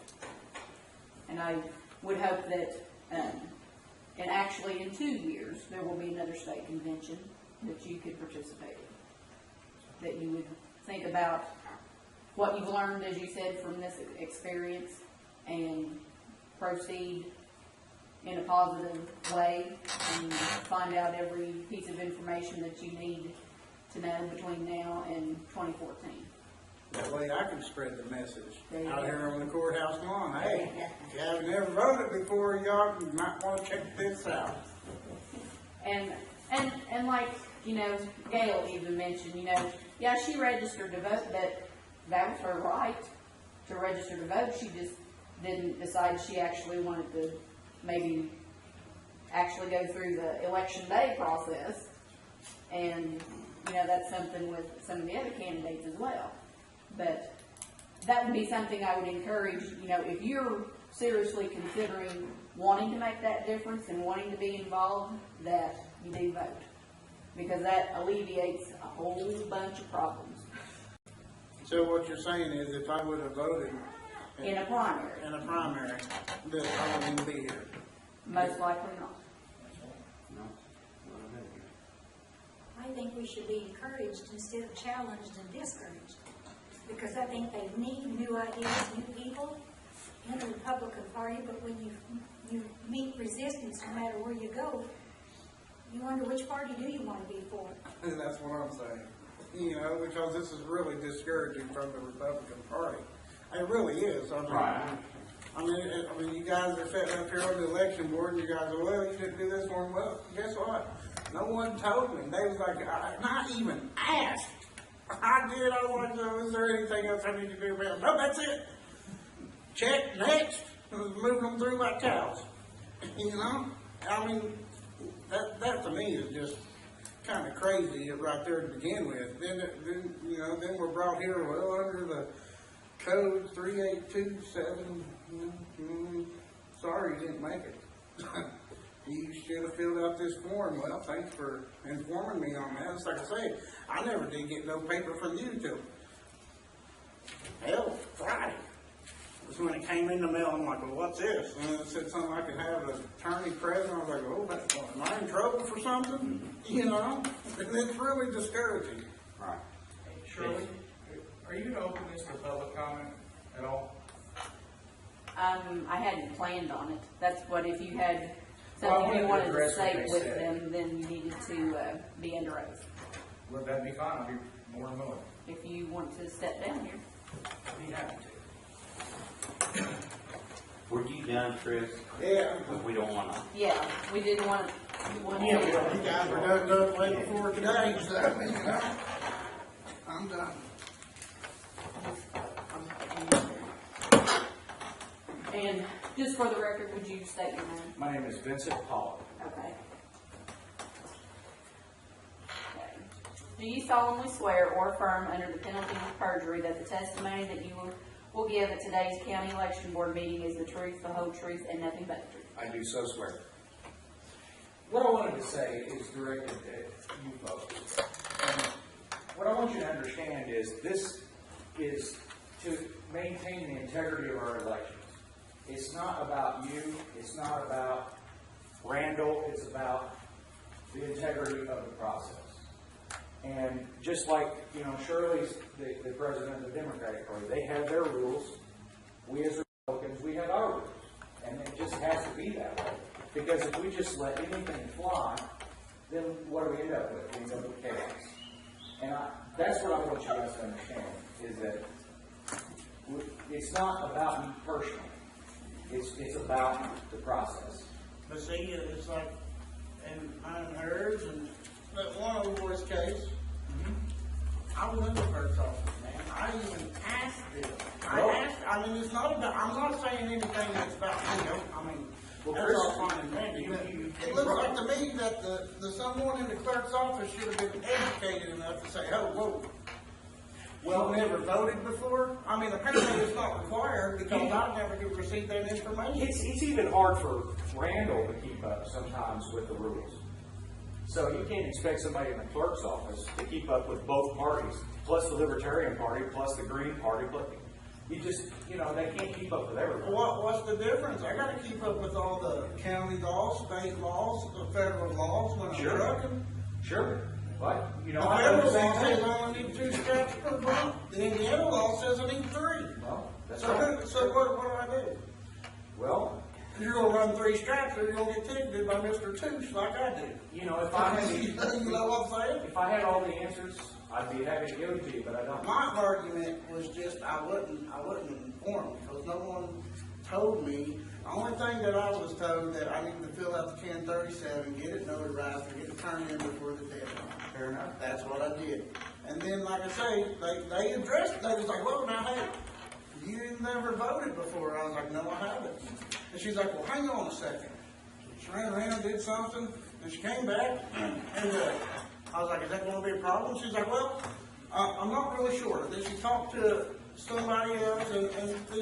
And I would hope that, and actually in 2 years, there will be another state convention that you could participate in. That you would think about what you've learned, as you said, from this experience and proceed in a positive way and find out every piece of information that you need to know between now and 2014. That way I can spread the message There you out go. here on the courthouse lawn. Hey, if you haven't ever voted before, y'all might want to check this out. And like, you know, Gail even mentioned, you know, yeah, she registered to vote, but that was her right to register to vote. She just didn't decide she actually wanted to maybe actually go through the election day process. And, you know, that's something with some of the other candidates as well. But that would be something I would encourage, you know, if you're seriously considering wanting to make that difference and wanting to be involved, that you do vote. Because that alleviates a whole bunch of problems So what you're saying is if I would have voted in a primary. that I wouldn't even be here. Most likely not. No? I think we should be encouraged instead of challenged and discouraged. Because I think they need new ideas, new people in the Republican Party, but when you meet resistance no matter where you go, you wonder which party do you want to be for? And that's what I'm saying. You know, because this is really discouraging from the Republican Party. It really is. Right. I mean, you guys are sitting up here on the election board, and you guys are, well, you didn't do this for them. Well, guess what? No one told me. They was like, not even asked. I did. I wanted to know, is there anything else I need to do about it? No, that's it. Check, next. Moving them through like cows. You know? I mean, that to me is just kind of crazy right there to begin with. Then we're brought here, well, under the code 3827. Sorry you didn't make it. You should have filled out this form. Well, thanks for informing me on that. It's like I say, I never did get no paper from you till hell, Friday. That's when it came in the mail. I'm like, well, what's this? And it said something I could have an attorney present. I was like, oh, that's what, am I in trouble for something? You know? And it's really discouraging. Right. Shirley, are you going to open this to public comment at all? I hadn't planned on it. That's what, if you had Well, I something you wanted to wanted to address what state they with said. them, then you needed to be under oath. Well, that'd be fine. I'll be more than willing. If you want to step down here. I'd be happy to. Were you done, Chris? Yeah. Because we don't want to. Yeah, we didn't want to. You guys were done way before today, so, you know, I'm done. And just for the record, would you state your name? My name is Vincent Pollock. Okay. Okay. Do you solemnly swear or affirm under the penalty of perjury that the testimony that you will give at today's county election board meeting is the truth, the whole truth, and nothing but the truth? I do so swear. What I wanted to say is directed at you folks. And what I want you to understand is this is to maintain the integrity of our elections. It's not about you. It's not about Randall. It's about the integrity of the process. And just like, you know, Shirley's the president of the Democratic Party, they have their rules. We as Republicans, we have our rules. And it just has to be that way. Because if we just let anything fly, then what do we end up with? We end up with chaos. And that's what I want you guys to understand, is that it's not about me personally. It's about the process. But see, it's like, in mine and hers, and that one old boy's case, I was in the clerk's office, man. I even asked them. I mean, it's not about, I'm not saying anything that's about me. I mean, that's all fine and dandy. It looks like to me that the someone in the clerk's office should have been educated enough to say, oh, whoa. Well, never voted before? I mean, apparently it's not required because I've never received that information. It's even hard for Randall to keep up sometimes with the rules. So you can't expect somebody in the clerk's office to keep up with both parties, plus the Libertarian Party, plus the Green Party. Plus you just, you know, they can't keep up with everybody. What's the difference? I got to keep up with all the county laws, state laws, the federal laws when I'm trucking. Sure. But, you know, The I federal law understand says I that. only need 2 straps per month. The Indiana law says I need 3. Well, that's So, right. so what do I do? Well, You're going to run 3 straps or you're going to get ticketed by Mr. Toosh like I do. you know, if I You had, know what I'm saying? if I had all the answers, I'd be happy to give them to you, but I don't. My argument was just I wasn't informed because no one told me. The only thing that I was told that I needed to fill out the 1037, get it notarized, or get it turned in before the deadline. Fair enough. That's what I did. And then, like I say, they addressed it. They was like, well, now, hey, you never voted before. I was like, no, I haven't. And she's like, well, hang on a second. She ran around, did something, and she came back, and I was like, is that going to be a problem? She's like, well, I'm not really sure. Then she talked to somebody else, and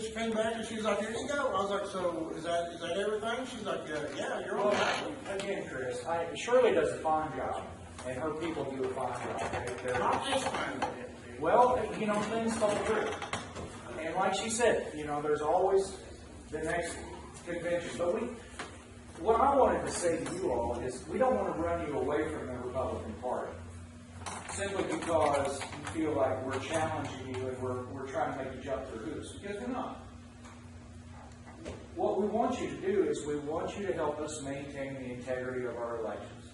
she came back and she's like, here you go. I was like, so is that everything? She's like, yeah, you're on that. Again, Chris, Shirley does a fine job, and her people do a fine job. Not this time. Well, things fall through. And like she said, there's always the next convention. But what I wanted to say to you all is we don't want to run you away from the Republican Party simply because you feel like we're challenging you and we're trying to make you jump through hoops, because we're not. What we want you to do is we want you to help us maintain the integrity of our elections.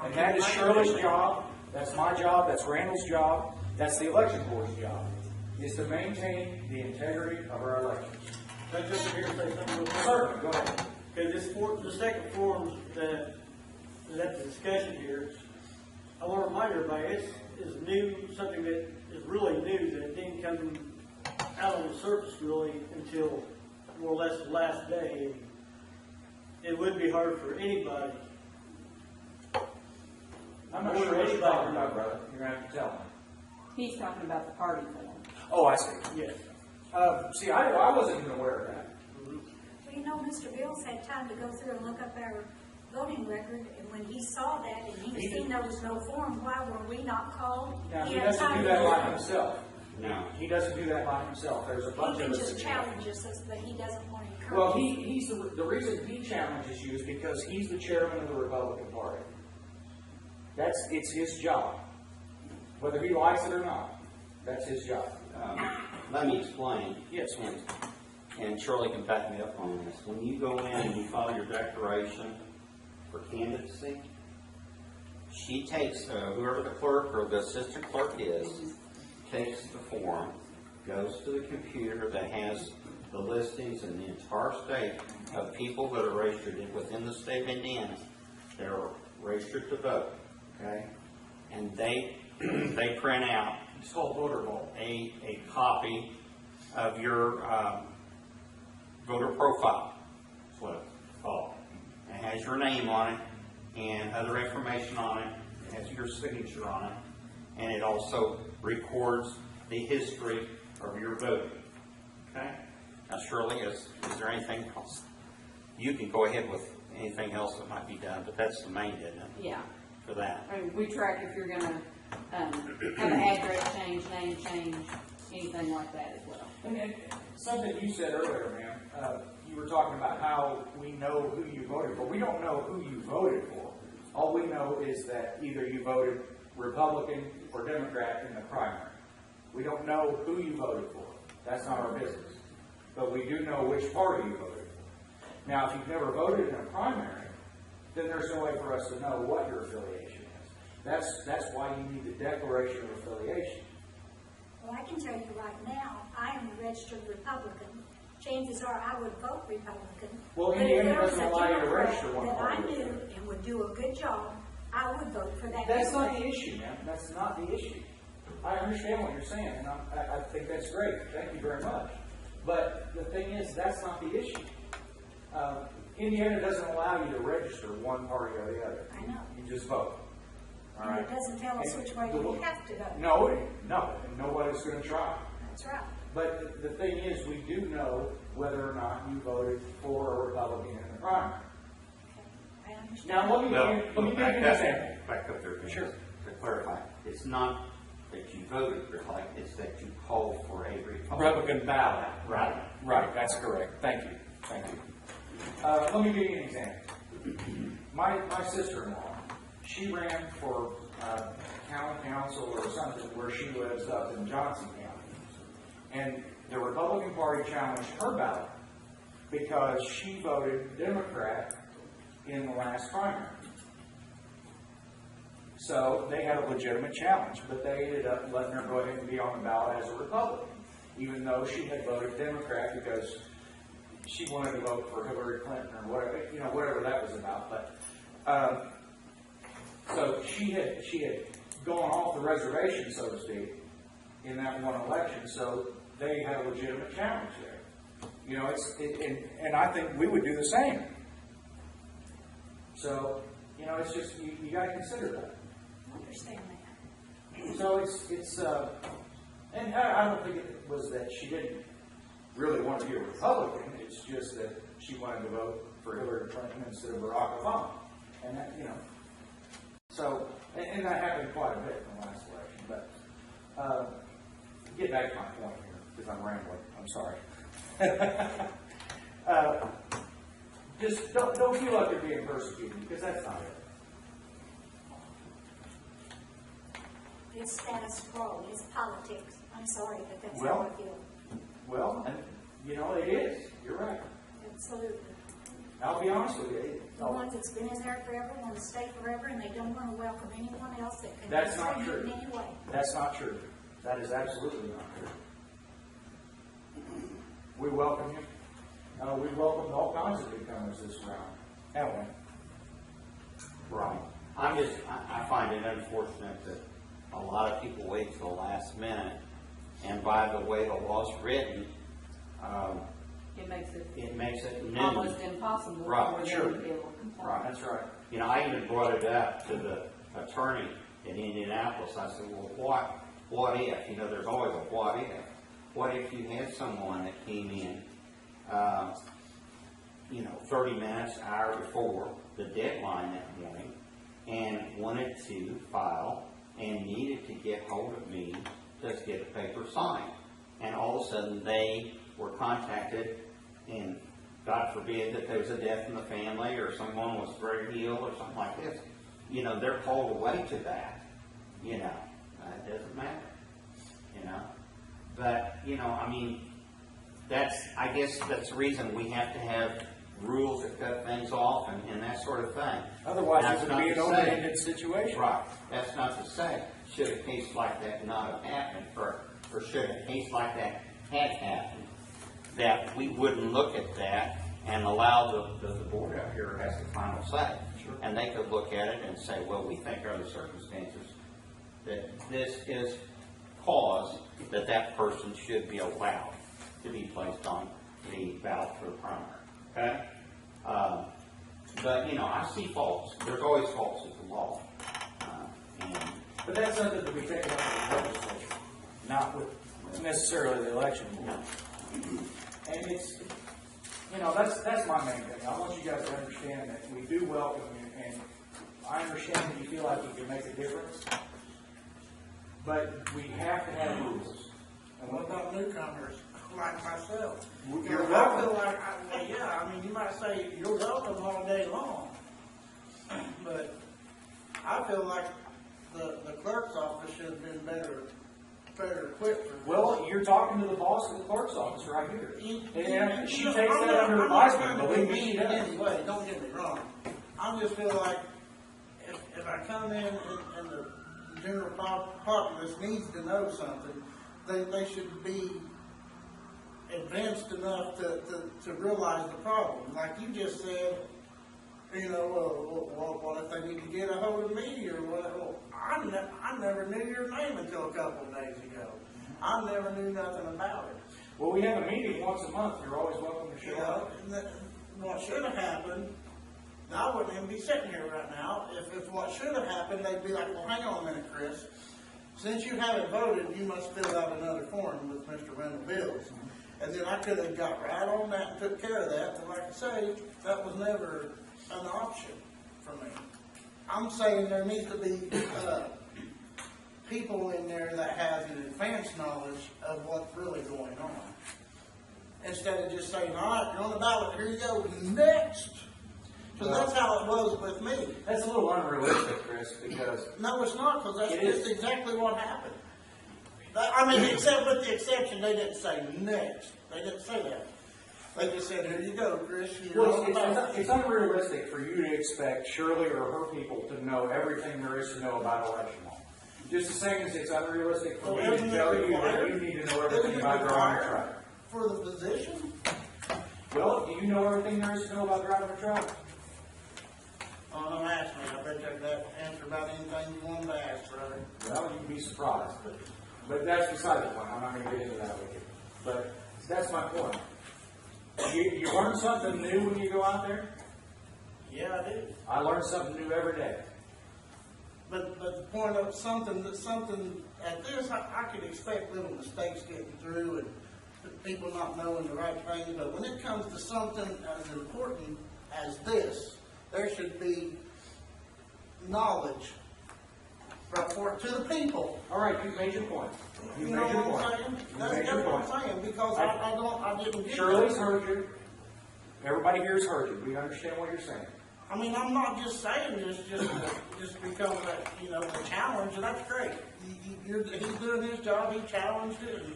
And that is Shirley's job, that's my job, that's Randall's job, that's the election board's job, is to maintain the integrity of our elections. Can I just here say something real quick? Certainly, go ahead. Okay, the second forum that is at the discussion here, I want to remind everybody, it's new, something that is really new, that it didn't come out on the surface really until more or less the last day. It would be hard for anybody. I'm not sure what you're talking about, brother. You're going to have to tell me. He's talking about the party form. Oh, I see. Yes. See, I wasn't even aware of that. Well, Mr. Bills had time to go through and look up our voting record, and when he saw that and he seen there was no form, why were we not called? Now, he had doesn't time do to that look. by himself. No. He doesn't do that by himself. There's a He bunch can of us. just that do challenge us, but he doesn't want to that. encourage. Well, us. he's the reason he challenges you is because he's the chairman of the Republican Party. It's his job. Whether he likes it or not, that's his job. Let me explain. Yes, And Shirley can back me up on this. When you go in and you file your declaration for candidacy, she takes, whoever the clerk or the assistant clerk is, takes the form, goes to the computer that has the listings in the entire state of people that are registered within the state of Indiana that are registered to vote, okay? And they print out it's called voter roll. a copy of your voter profile. That's what it's called. It has your name on it and other information on it. It has your signature on it. And it also records the history of your voting. Okay? Now, Shirley, is there anything else? You can go ahead with anything else that might be done, but that's the main, isn't it? Yeah. For that. I mean, we track if you're gonna, have an address change, name change, anything like that as well. And something you said earlier, man, you were talking about how we know who you voted for. We don't know who you voted for. All we know is that either you voted Republican or Democrat in the primary. We don't know who you voted for. That's not our business. But we do know which party you voted for. Now, if you've never voted in a primary, then there's no way for us to know what your affiliation is. That's why you need the declaration of affiliation. Well, I can tell you right now, I am a registered Republican. Chances are I would vote Republican. Well, But Indiana if there was doesn't a allow you to Democrat register one that I party. knew and would do a good job, I would vote for that. That's not Democrat. the issue, man. That's not the issue. I understand what you're saying, and I think that's great. Thank you very much. But the thing is, that's not the issue. Indiana doesn't allow you to register one party or the other. I know. You just vote. All And right? it doesn't tell us And which way the- we have to vote. No, and nobody's going to try. That's right. But the thing is, we do know whether or not you voted for a Republican in the primary. Okay. I understand. Now, let me Well, give you an back example. up there. Vince, Sure. To clarify, it's not that you voted Republican, it's that you called for a Republican. Republican ballot. Right. Right, that's correct. Thank you. Thank you. Let me give you an example. My sister-in-law, she ran for county council or something where she lives up in Johnson County. And the Republican Party challenged her ballot because she voted Democrat in the last primary. So they had a legitimate challenge, but they ended up letting her go ahead and be on the ballot as a Republican, even though she had voted Democrat because she wanted to vote for Hillary Clinton or whatever, whatever that was about. But so she had gone off the reservation, so to speak, in that one election. So they had a legitimate challenge there. And I think we would do the same. So it's just you got to consider that. I understand that. So And I don't think it was that she didn't really want to be a Republican. It's just that she wanted to vote for Hillary Clinton instead of Barack Obama. And that, so, and that happened quite a bit in the last election. But get back to my point here, because I'm rambling. I'm sorry. Just don't feel like you're being persecuted, because that's not it. It's status quo, it's politics. I'm sorry, but that's Well, how I feel. Well, and it is. You're right. Absolutely. I'll be honest with you. The ones that's been in there forever want to stay forever, and they don't want to welcome anyone else that can That's not contribute true. in any way. That's not true. That is absolutely not true. We welcome you. We welcomed all kinds of newcomers this round, haven't we? Right. I find it unfortunate that a lot of people wait till the last minute, and by the way the law's written, It makes it it makes it new. almost impossible Right, for them sure. to be able to comply. Right. That's right. I even brought it up to the attorney in Indianapolis. I said, well, what if? There's always a what if. What if you had someone that came in, 30 minutes, hour before the deadline that morning, and wanted to file and needed to get hold of me to get the paper signed. And all of a sudden they were contacted, and God forbid that there was a death in the family or someone was very ill or something like this. They're called away to that. It doesn't matter. But, I guess that's the reason we have to have rules that cut things off and that sort of thing. Otherwise, That's it would be an not to say- open-ended situation. Right. That's not to say, should a case like that not have happened, or should a case like that have happened, that we wouldn't look at that and allow the board out here has the final say. Sure. And they could look at it and say, well, we think under the circumstances that this is cause that person should be allowed to be placed on the ballot for the primary. Okay? But, I see faults. There's always faults with the law. But that's something to be taken up with the legislature, not with necessarily the election board. And it's, that's my main thing. I want you guys to understand that we do welcome you, and I understand that you feel like you can make a difference, but we have to have rules. And what about newcomers like myself? You're I welcome. feel like, you might say you're welcome all day long, but I feel like the clerk's office should have been better equipped for this. Well, you're talking to the boss of the clerk's office right here. And she takes I'm that not- under I'm not advisement, trying to believe be me, she mean in does. any way, don't get me wrong. I just feel like if I come in and the general populace needs to know something, they should be advanced enough to realize the problem. Like you just said, what if they need to get a hold of me or whatever? Well, I never knew your name until a couple of days ago. I never knew nothing about it. Well, we have a meeting once a month. You're always welcome to show up. What should have happened, I wouldn't even be sitting here right now. If what should have happened, they'd be like, well, hang on a minute, Chris. Since you haven't voted, you must fill out another form with Mr. Randall Bills. And then I could have got right on that and took care of that. But like I say, that was never an option for me. I'm saying there needs to be people in there that has an advanced knowledge of what's really going on. Instead of just saying, all right, you're on the ballot, here you go, next. So that's how it was with me. That's a little unrealistic, Chris, because No, it's not, because that's It just is. exactly what happened. Except with the exception, they didn't say next. They didn't say that. They just said, here you go, Chris, you're well, on the ballot. it's unrealistic for you to expect Shirley or her people to know everything there is to know about election law. Just the same as it's unrealistic for me to Isn't it tell you that required? you need to know Isn't everything it about driving a required truck. for the position? Well, do you know everything there is to know about driving a truck? Don't ask me. I bet you could answer about anything you wanted to ask, brother. Well, you'd be surprised, but that's beside the point. I'm not going to get into that with you. But that's my point. You learn something new when you go out there. Yeah, I do. I learn something new every day. But the point of something at this, I could expect little mistakes getting through and people not knowing the right things, but when it comes to something as important as this, there should be knowledge to the people. All right, you made your point. You You made know your what I'm point. saying? You That's made your what point. I'm saying, because I didn't get Shirley's that. heard you. Everybody here's heard you. We understand what you're saying. I mean, I'm not just saying this just because that, you know, the challenge, and that's great. He's doing his job, he challenged it, and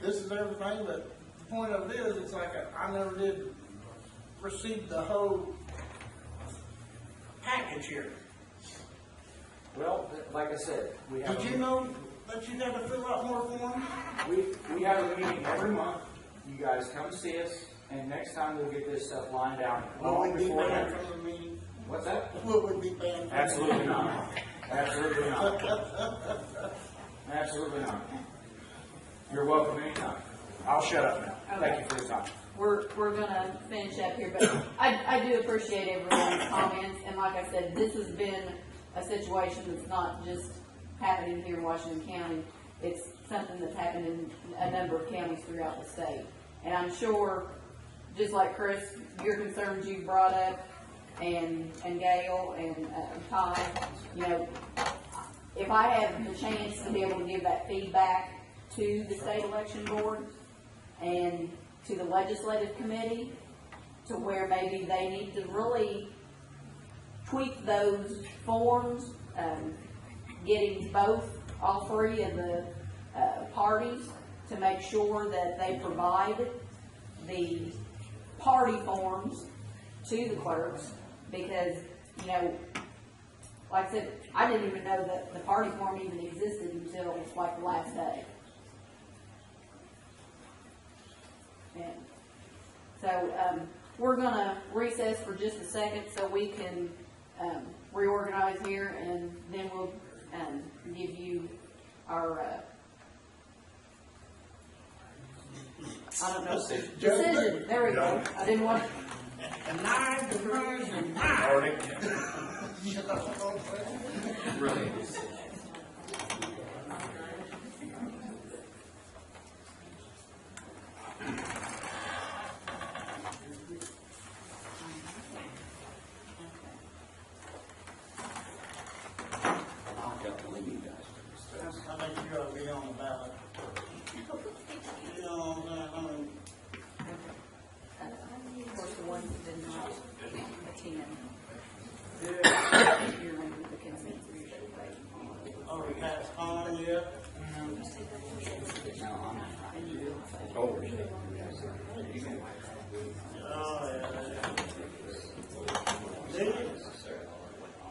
this is everything, but the point of it is, it's like, I never did receive the whole package here. Well, like I said, we have. Did you know that you had to fill out more forms? We have a meeting every month. You guys come see us, and next time we'll get this stuff lined out Will long we be before banned then. from the meeting? What's that? Will we be banned? from Absolutely not. Absolutely not. Absolutely not. You're welcome anytime. I'll shut up now. Thank you for your time. We're gonna finish up here, but I do appreciate everyone's comments, and like I said, this has been a situation that's not just happening here in Washington County. It's something that's happened in a number of counties throughout the state. And I'm sure, just like Chris, your concerns you brought up, and Gail and Ty, you know, if I have the chance to be able to give that feedback to the state election board and to the legislative committee, to where maybe they need to really tweak those forms, getting all three of the parties to make sure that they provide the party forms to the clerks, because, you know, like I said, I didn't even know that the party form even existed until like the last day. And so we're gonna recess for just a second so we can reorganize here, and then we'll give you our I don't know, decision. There we go. I didn't want. Really. I'll definitely need that. I think you ought to be on the ballot. You know what I'm saying? I mean, Of course, the ones that did not attend. You're making the consensus. oh, we passed on yet? Oh. Oh, yeah. See?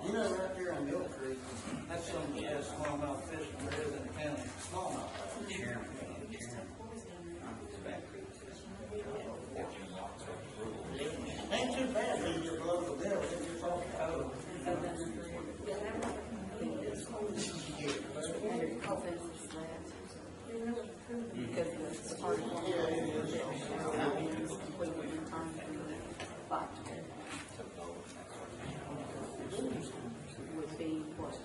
You know, right there on Mill Creek, that's some of the best smallmouth fishing there is in the county. Smallmouth. Ain't too bad when you get below the bill, it's just off the code. Because the party form is completely in time for would be what?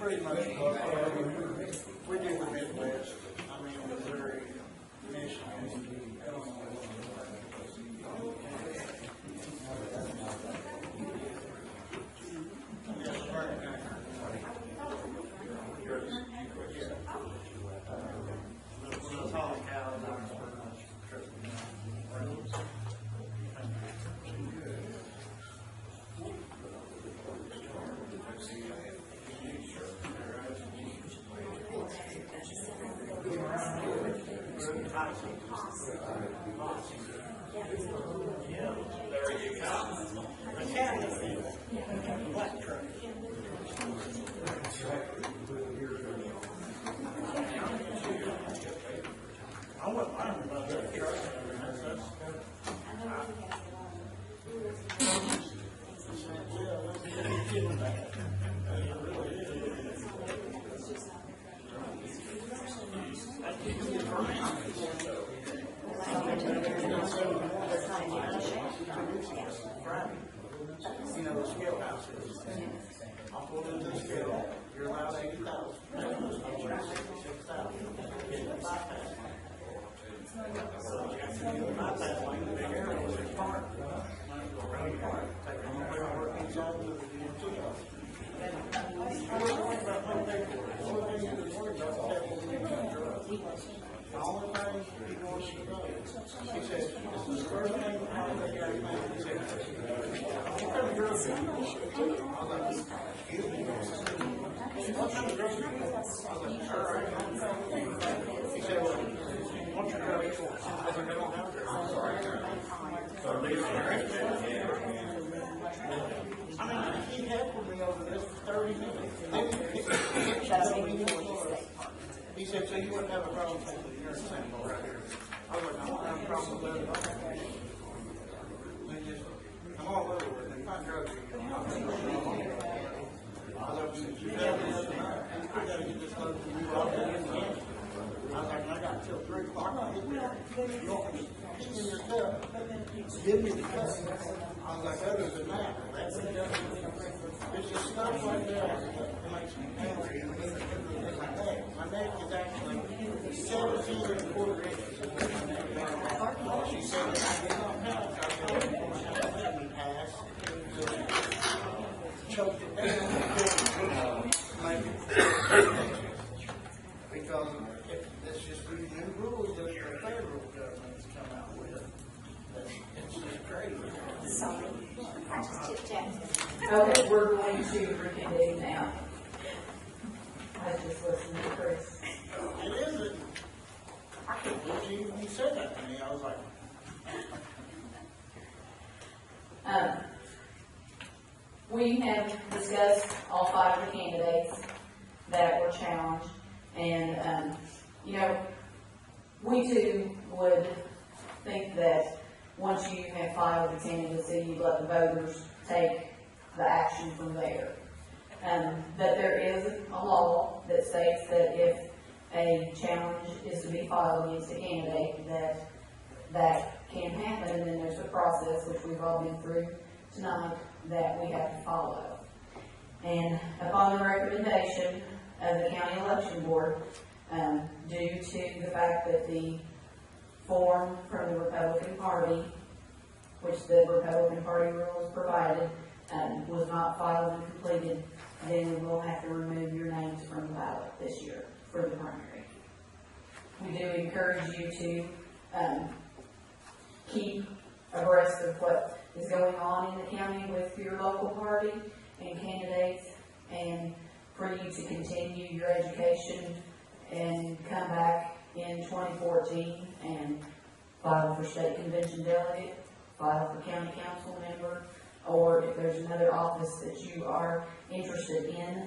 Pretty much, we do the Midwest, I mean, Missouri, Michigan, black truck. Friday. You know, the scale house is. I pulled into the scale, you're allowed 80,000. $66,000. Bypass. Bypass lane, the big arrow is park. Take them over and work these all to the DMT office. The only thing he wants to know, he says, this is the first thing how they got made. He said, what kind of girl is it? I was like, excuse me. What kind of girl is it? I was like, all right. He said, well, what's your girl? I was like, I don't have a girl. I'm sorry. I mean, he helped me over this for 30 minutes. He said, so you wouldn't have a problem taking the urine sample right here. I was like, I don't have a problem with it at all. They just, I'm all over it. They find drugs. I was like, you got to get this load from you all day in the end. I was like, I got till 3 o'clock. I'll get there. You want me to give me your cup? Give me the cup. I was like, other than that, it's just stuff like that that makes me angry. My neck is actually 17 and a quarter inches. She said that I did not pass. I said, let me pass. Choked it down. Because it's just these new rules that the federal government's come out with. It's just crazy. Sorry, I just chit-chatted. Okay, we're going to reconvene now. I was just listening to Chris. It isn't. I couldn't believe you said that to me. I was like, We have discussed all 5 of the candidates that were challenged, and, you know, we too would think that once you have filed the candidacy, you let the voters take the action from there. But there is a law that states that if a challenge is to be filed against a candidate, that can happen, and then there's a process, which we've all been through tonight, that we have to follow. And upon the recommendation of the county election board, due to the fact that the form from the Republican Party, which the Republican Party rules provided, was not filed and completed, then we will have to remove your names from the ballot this year for the primary. We do encourage you to keep abreast of what is going on in the county with your local party and candidates, and for you to continue your education and come back in 2014 and file for state convention delegate, file for county council member, or if there's another office that you are interested in,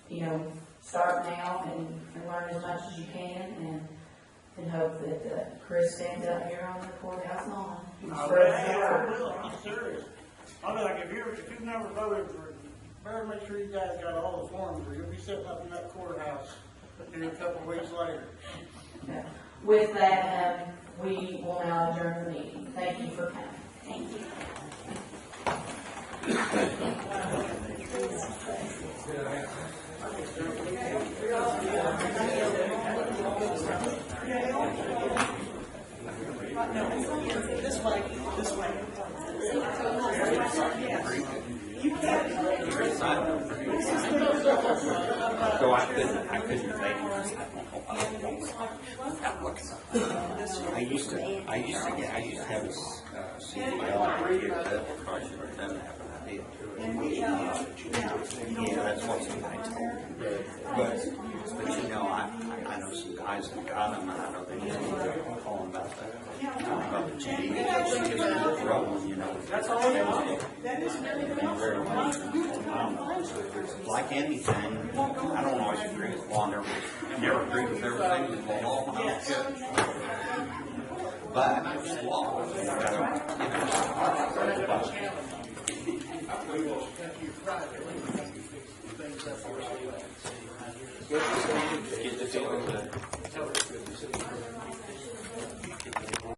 you know, start now and learn as much as you can, and hope that Chris stands out here on the courthouse lawn. I will. I'm serious. I'll be like, if you've never voted for, better make sure you guys got all the forms, or you'll be sitting up in that courthouse here a couple of weeks later. Okay. With that, we will now adjourn the meeting. Thank you for coming. Thank you. This way. So I couldn't make it. I used to have a CDL. Yeah, that's what somebody told me. But you know, I know some guys that got them, and I know they just call them about that. About the GD, it's trouble, you know. That's all I know. Like anything, I don't always agree with law, never agree with everything with the law when I was good. But it's law. Get the feeling that